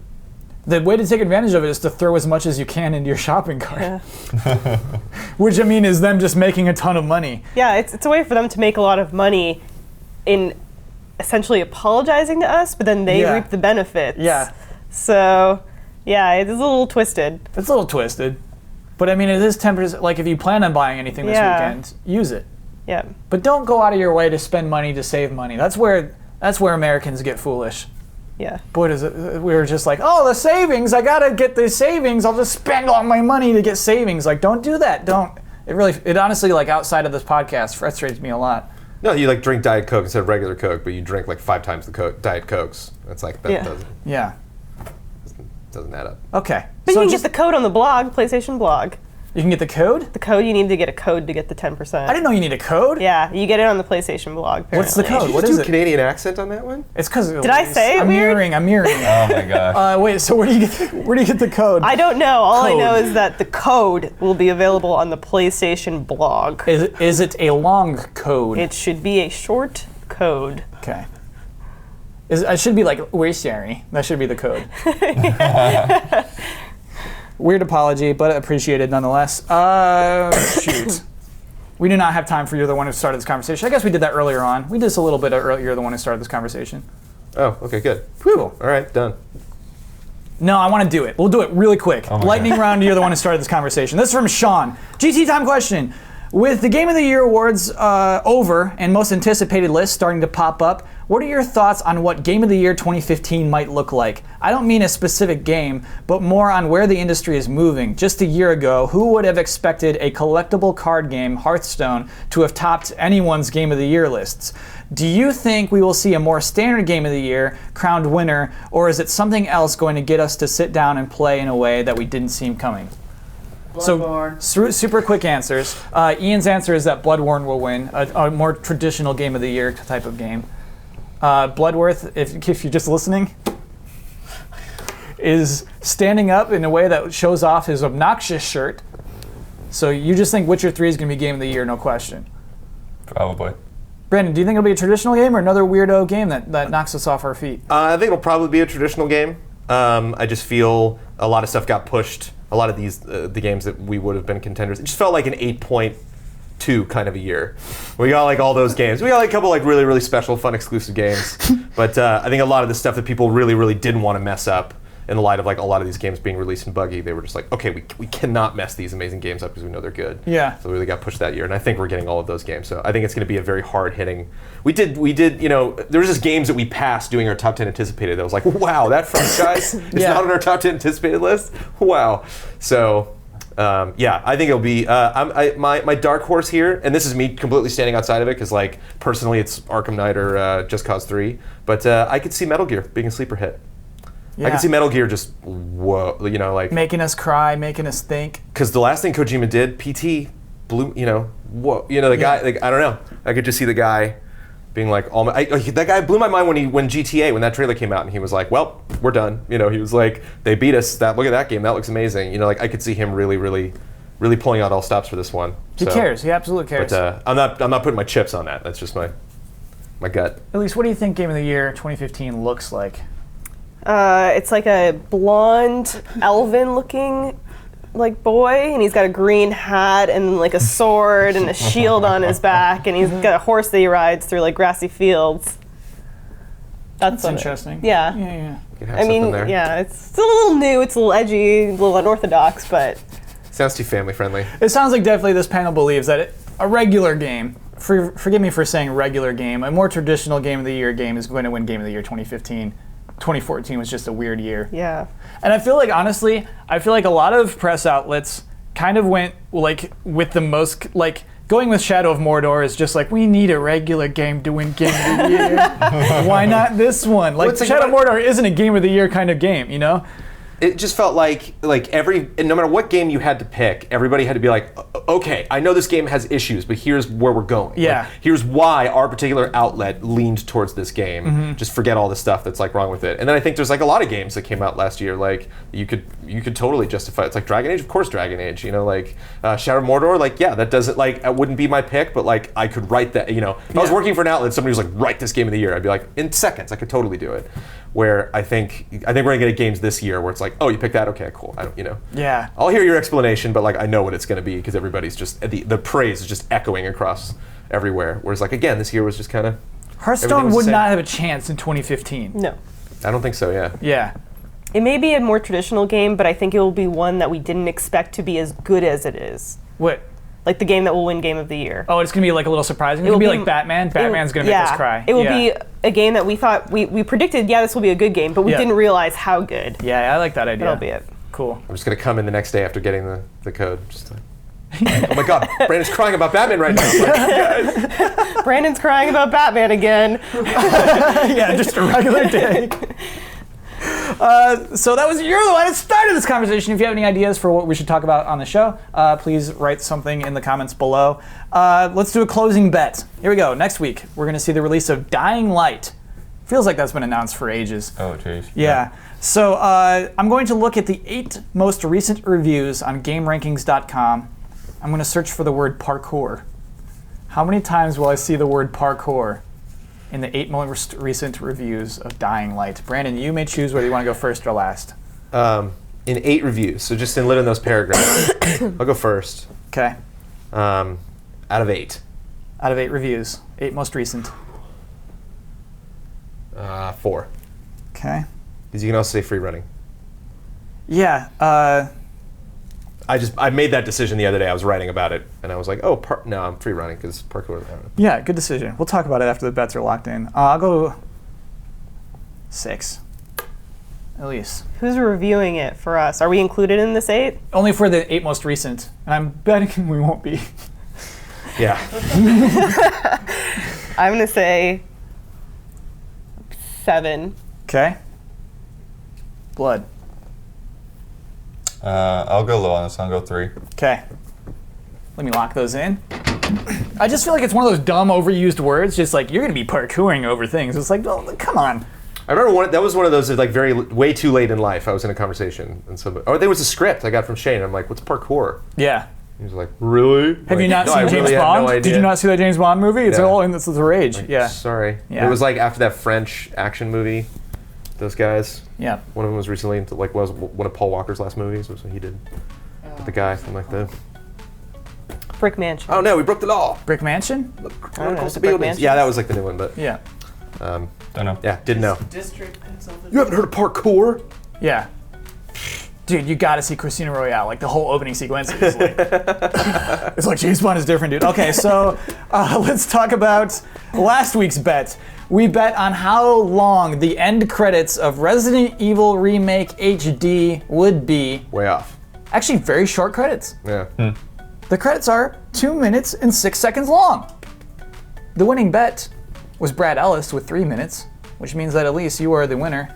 [SPEAKER 1] The way to take advantage of it is to throw as much as you can into your shopping cart.
[SPEAKER 4] Yeah.
[SPEAKER 1] Which, I mean, is them just making a ton of money.
[SPEAKER 4] Yeah, it's a way for them to make a lot of money in essentially apologizing to us, but then they reap the benefits.
[SPEAKER 1] Yeah.
[SPEAKER 4] So, Yeah, it's a little twisted.
[SPEAKER 1] It's a little twisted. But I mean, it is 10%. Like, if you plan on buying anything this
[SPEAKER 4] Yeah.
[SPEAKER 1] weekend, use it.
[SPEAKER 4] Yeah.
[SPEAKER 1] But don't go out of your way to spend money to save money. That's where Americans get foolish.
[SPEAKER 4] Yeah.
[SPEAKER 1] Boy, we were just like, oh, the savings. I gotta get the savings. I'll just spend all my money to get savings. Like, don't do that. Don't. It honestly, like, outside of this podcast, frustrates me a lot.
[SPEAKER 2] No, you like drink Diet Coke instead of regular Coke, but you drink like 5 times the Diet Cokes. That's like that
[SPEAKER 4] Yeah.
[SPEAKER 1] Yeah.
[SPEAKER 2] doesn't add up.
[SPEAKER 1] Okay.
[SPEAKER 4] But
[SPEAKER 1] So
[SPEAKER 4] you can
[SPEAKER 1] just-
[SPEAKER 4] get the code on the blog, PlayStation blog.
[SPEAKER 1] you can get the code?
[SPEAKER 4] The code, you need to get a code to get the 10%.
[SPEAKER 1] I didn't know you need a code.
[SPEAKER 4] Yeah, you get it on the PlayStation blog. Apparently.
[SPEAKER 1] What's the code?
[SPEAKER 2] Did you
[SPEAKER 1] What
[SPEAKER 2] just
[SPEAKER 1] is
[SPEAKER 2] do a
[SPEAKER 1] it?
[SPEAKER 2] Canadian accent on that one?
[SPEAKER 1] It's because.
[SPEAKER 4] Did I say it
[SPEAKER 1] I'm
[SPEAKER 4] weird?
[SPEAKER 1] mirroring. I'm mirroring.
[SPEAKER 3] Oh my gosh.
[SPEAKER 1] Wait. So where do you get the code?
[SPEAKER 4] I don't know. All I know
[SPEAKER 1] Code.
[SPEAKER 4] is that the code will be available on the PlayStation blog.
[SPEAKER 1] Is it a long code?
[SPEAKER 4] It should be a short code.
[SPEAKER 1] Okay. I should be like, we're sorry. That should be the code. Weird apology, but appreciated nonetheless. Shoot. We do not have time for You're the One Who Started This Conversation. I guess we did that earlier on. We did this a little bit earlier, You're the One Who Started This Conversation.
[SPEAKER 2] Oh, okay, good.
[SPEAKER 1] Cool.
[SPEAKER 2] All right, done.
[SPEAKER 1] No, I want to do it. We'll do it really quick.
[SPEAKER 3] my
[SPEAKER 1] Lightning round, You're the One Who Started This Conversation. This is from Sean. GT time question. With the Game of the Year awards over and most anticipated lists starting to pop up, what are your thoughts on what Game of the Year 2015 might look like? I don't mean a specific game, but more on where the industry is moving. Just a year ago, who would have expected a collectible card game, Hearthstone, to have topped anyone's Game of the Year lists? Do you think we will see a more standard Game of the Year crowned winner, or is it something else going to get us to sit down and play in a way that we didn't see coming? So, super quick answers. Ian's answer is that Bloodborne will win, a more traditional Game of the Year type of game. Bloodworth, if you're just listening, is standing up in a way that shows off his obnoxious shirt. So you just think Witcher 3 is going to be Game of the Year, no question.
[SPEAKER 3] Probably.
[SPEAKER 1] Brandon, do you think it'll be a traditional game or another weirdo game that knocks us off our feet?
[SPEAKER 2] I think it'll probably be a traditional game. I just feel a lot of stuff got pushed. A lot of these, the games that we would have been contenders, it just felt like an 8.2 kind of a year. We got like all those games. We got like a couple like really, really special, fun, exclusive games. But I think a lot of the stuff that people really, really didn't want to mess up in the light of like a lot of these games being released in buggy, they were just like, okay, we cannot mess these amazing games up because we know they're good.
[SPEAKER 1] Yeah.
[SPEAKER 2] So we really got pushed that year, and I think we're getting all of those games. So I think it's going to be a very hard hitting. We did, you know, there was just games that we passed doing our top 10 anticipated that was like, wow, that franchise is
[SPEAKER 1] Yeah.
[SPEAKER 2] not on our top 10 anticipated list. Wow. So. Yeah, I think it'll be my dark horse here, and this is me completely standing outside of it because, like, personally, it's Arkham Knight or Just Cause 3. But I could see Metal Gear being a sleeper hit.
[SPEAKER 1] Yeah.
[SPEAKER 2] I could see Metal Gear just whoa, you know, like
[SPEAKER 1] Making us cry, making us think.
[SPEAKER 2] because the last thing Kojima did, PT, blew, you know, whoa, you know, the guy, like, I don't know, I could just see the guy being like, that guy blew my mind when GTA, when that trailer came out, and he was like, well, we're done. You know, he was like, they beat us. Look at that game. That looks amazing. You know, like I could see him really, really, really pulling out all stops for this one.
[SPEAKER 1] He cares. He absolutely cares.
[SPEAKER 2] But I'm not putting my chips on that. That's just my gut.
[SPEAKER 1] At least, what do you think Game of the Year 2015 looks like?
[SPEAKER 4] It's like a blonde, elven-looking like boy, and he's got a green hat and like a sword and a shield on his back, and he's got a horse that he rides through like grassy fields.
[SPEAKER 1] That's
[SPEAKER 4] what it-
[SPEAKER 1] interesting.
[SPEAKER 4] Yeah.
[SPEAKER 1] Yeah.
[SPEAKER 2] You could have
[SPEAKER 4] I
[SPEAKER 2] something
[SPEAKER 4] mean,
[SPEAKER 2] there.
[SPEAKER 4] yeah, it's a little new, it's a little edgy, a little unorthodox, but
[SPEAKER 2] Sounds too family friendly.
[SPEAKER 1] It sounds like definitely this panel believes that a regular game, forgive me for saying regular game, a more traditional Game of the Year game is going to win Game of the Year 2015. 2014 was just a weird year.
[SPEAKER 4] yeah.
[SPEAKER 1] And I feel like, honestly, a lot of press outlets kind of went like with the most, like, going with Shadow of Mordor is just like, we need a regular game to win Game of the Year. Why not this one? Like,
[SPEAKER 2] it's like
[SPEAKER 1] Shadow of
[SPEAKER 2] what-
[SPEAKER 1] Mordor isn't a Game of the Year kind of game, you know?
[SPEAKER 2] It just felt like no matter what game you had to pick, everybody had to be like, okay, I know this game has issues, but here's where we're going.
[SPEAKER 1] Yeah.
[SPEAKER 2] Like, here's why our particular outlet leaned towards this game. Just forget all the stuff that's like wrong with it. And then I think there's like a lot of games that came out last year, like you could totally justify. It's like Dragon Age, of course, Dragon Age. You know, like Shadow of Mordor, like yeah, that doesn't like it wouldn't be my pick, but like I could write that. You know, if I was
[SPEAKER 1] Yeah.
[SPEAKER 2] working for an outlet, somebody was like, write this game of the year, I'd be like, in seconds, I could totally do it. Where I think we're gonna get games this year where it's like, oh, you picked that, okay, cool. I don't, you know.
[SPEAKER 1] Yeah.
[SPEAKER 2] I'll hear your explanation, but like I know what it's gonna be because everybody's just the praise is just echoing across everywhere. Whereas like again, this year was just kind of.
[SPEAKER 1] Hearthstone
[SPEAKER 2] Everything was
[SPEAKER 1] would
[SPEAKER 2] the
[SPEAKER 1] not
[SPEAKER 2] same.
[SPEAKER 1] have a chance in 2015.
[SPEAKER 4] No.
[SPEAKER 2] I don't think so. Yeah.
[SPEAKER 1] Yeah.
[SPEAKER 4] It may be a more traditional game, but I think it will be one that we didn't expect to be as good as it is.
[SPEAKER 1] What?
[SPEAKER 4] Like the game that will win Game of the Year.
[SPEAKER 1] Oh, it's gonna be like a little surprising. It's
[SPEAKER 4] It'll
[SPEAKER 1] gonna be
[SPEAKER 4] be-
[SPEAKER 1] like Batman. Batman's gonna make us cry.
[SPEAKER 4] It will
[SPEAKER 1] Yeah.
[SPEAKER 4] be a game that we thought, we predicted, this will be a good game, but we
[SPEAKER 1] Yeah.
[SPEAKER 4] didn't realize how good.
[SPEAKER 1] Yeah, I like that idea.
[SPEAKER 4] That'll be it.
[SPEAKER 1] Cool.
[SPEAKER 2] I'm just gonna come in the next day after getting the code. Just like, oh my God, Brandon's crying about Batman right now. Like,
[SPEAKER 4] Brandon's crying about Batman again.
[SPEAKER 1] Yeah, just a regular day. So that was, you're the one that started this conversation. If you have any ideas for what we should talk about on the show, please write something in the comments below. Let's do a closing bet. Here we go. Next week, we're going to see the release of Dying Light. Feels like that's been announced for ages.
[SPEAKER 3] Oh, jeez.
[SPEAKER 1] Yeah. So I'm going to look at the 8 most recent reviews on GameRankings.com. I'm going to search for the word parkour. How many times will I see the word parkour in the 8 most recent reviews of Dying Light? Brandon, you may choose whether you want to go first or last.
[SPEAKER 2] in 8 reviews, so just in those paragraphs. I'll go first.
[SPEAKER 1] Okay.
[SPEAKER 2] Out of 8.
[SPEAKER 1] Out of 8 reviews, 8 most recent.
[SPEAKER 2] 4.
[SPEAKER 1] Okay.
[SPEAKER 2] Because you can also say free running.
[SPEAKER 1] Yeah.
[SPEAKER 2] I made that decision the other day. I was writing about it, and I was like, oh, no, I'm free running because parkour.
[SPEAKER 1] Yeah, good decision. We'll talk about it after the bets are locked in. I'll go 6. At least.
[SPEAKER 4] Who's reviewing it for us? Are we included in this 8?
[SPEAKER 1] Only for the 8 most recent. And I'm betting we won't be.
[SPEAKER 2] Yeah.
[SPEAKER 4] I'm going to say 7.
[SPEAKER 1] Okay. Blood.
[SPEAKER 3] I'll go low on this. I'll go 3.
[SPEAKER 1] Okay. Let me lock those in. I just feel like it's one of those dumb, overused words. Just like, you're going to be parkouring over things. It's like, oh, come on.
[SPEAKER 2] I remember that was one of those like way too late in life. I was in a conversation, and there was a script I got from Shane. I'm like, "What's parkour?"
[SPEAKER 1] Yeah.
[SPEAKER 2] He was like, "Really?
[SPEAKER 1] Have you not
[SPEAKER 2] no,
[SPEAKER 1] seen
[SPEAKER 2] I
[SPEAKER 1] James
[SPEAKER 2] really had
[SPEAKER 1] Bond?
[SPEAKER 2] no
[SPEAKER 1] Did
[SPEAKER 2] idea."
[SPEAKER 1] you not see that James Bond movie? It's
[SPEAKER 2] No.
[SPEAKER 1] all in this is the rage. Yeah.
[SPEAKER 2] Sorry.
[SPEAKER 1] Yeah.
[SPEAKER 2] It was like after that French action movie. Those guys.
[SPEAKER 1] Yeah.
[SPEAKER 2] One of them was recently into was one of Paul Walker's last movies. Was what he did. The guy from like the.
[SPEAKER 4] Brick Mansion.
[SPEAKER 2] Oh no, we broke the law.
[SPEAKER 1] Brick Mansion?
[SPEAKER 4] don't know,
[SPEAKER 2] Across the
[SPEAKER 4] Brick
[SPEAKER 2] buildings.
[SPEAKER 4] Mansion?
[SPEAKER 2] Yeah, that was like the new one, but
[SPEAKER 1] Yeah.
[SPEAKER 3] Don't know.
[SPEAKER 2] yeah, didn't know.
[SPEAKER 5] District consultant.
[SPEAKER 2] You haven't heard of parkour?
[SPEAKER 1] Yeah. Dude, you gotta see Christina Royale. Like the whole opening sequence is like, it's like James Bond is different, dude. Okay, so let's talk about last week's bet. We bet on how long the end credits of Resident Evil Remake HD would be.
[SPEAKER 2] Way off.
[SPEAKER 1] Actually, very short credits.
[SPEAKER 2] Yeah.
[SPEAKER 1] The credits are 2 minutes and 6 seconds long. The winning bet was Brad Ellis with 3 minutes, which means that at least you are the winner.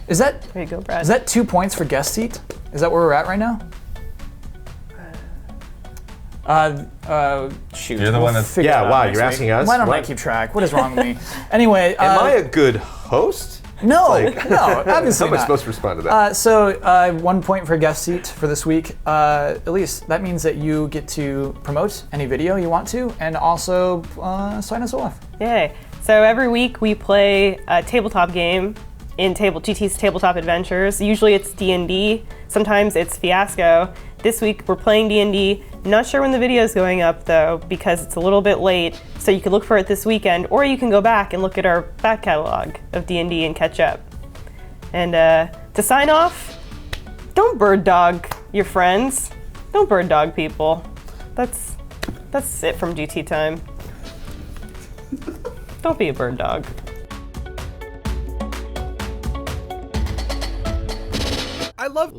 [SPEAKER 1] Is that
[SPEAKER 4] There you go, Brad.
[SPEAKER 1] 2 points for guest seat? Is that where we're at right now? Shoot.
[SPEAKER 3] You're the one that's-
[SPEAKER 1] figure
[SPEAKER 2] Yeah,
[SPEAKER 1] it out
[SPEAKER 2] wow,
[SPEAKER 1] next
[SPEAKER 2] you're
[SPEAKER 1] week.
[SPEAKER 2] asking us?
[SPEAKER 1] Why don't I
[SPEAKER 2] What?
[SPEAKER 1] keep track? What is wrong with me? Anyway,
[SPEAKER 2] Am I a good host?
[SPEAKER 1] no,
[SPEAKER 2] like-
[SPEAKER 1] no,
[SPEAKER 2] How
[SPEAKER 1] obviously
[SPEAKER 2] am I
[SPEAKER 1] not.
[SPEAKER 2] supposed to respond to that?
[SPEAKER 1] So 1 point for guest seat for this week. Elise, that means that you get to promote any video you want to, and also sign us off.
[SPEAKER 4] Yay. So every week we play a tabletop game in GT's Tabletop Adventures. Usually it's D&D, sometimes it's Fiasco. This week we're playing D&D. Not sure when the video is going up though, because it's a little bit late. So you can look for it this weekend, or you can go back and look at our back catalog of D&D and catch up. And to sign off, don't bird dog your friends. Don't bird dog people. That's it from GT time. Don't be a bird dog.
[SPEAKER 2] I love.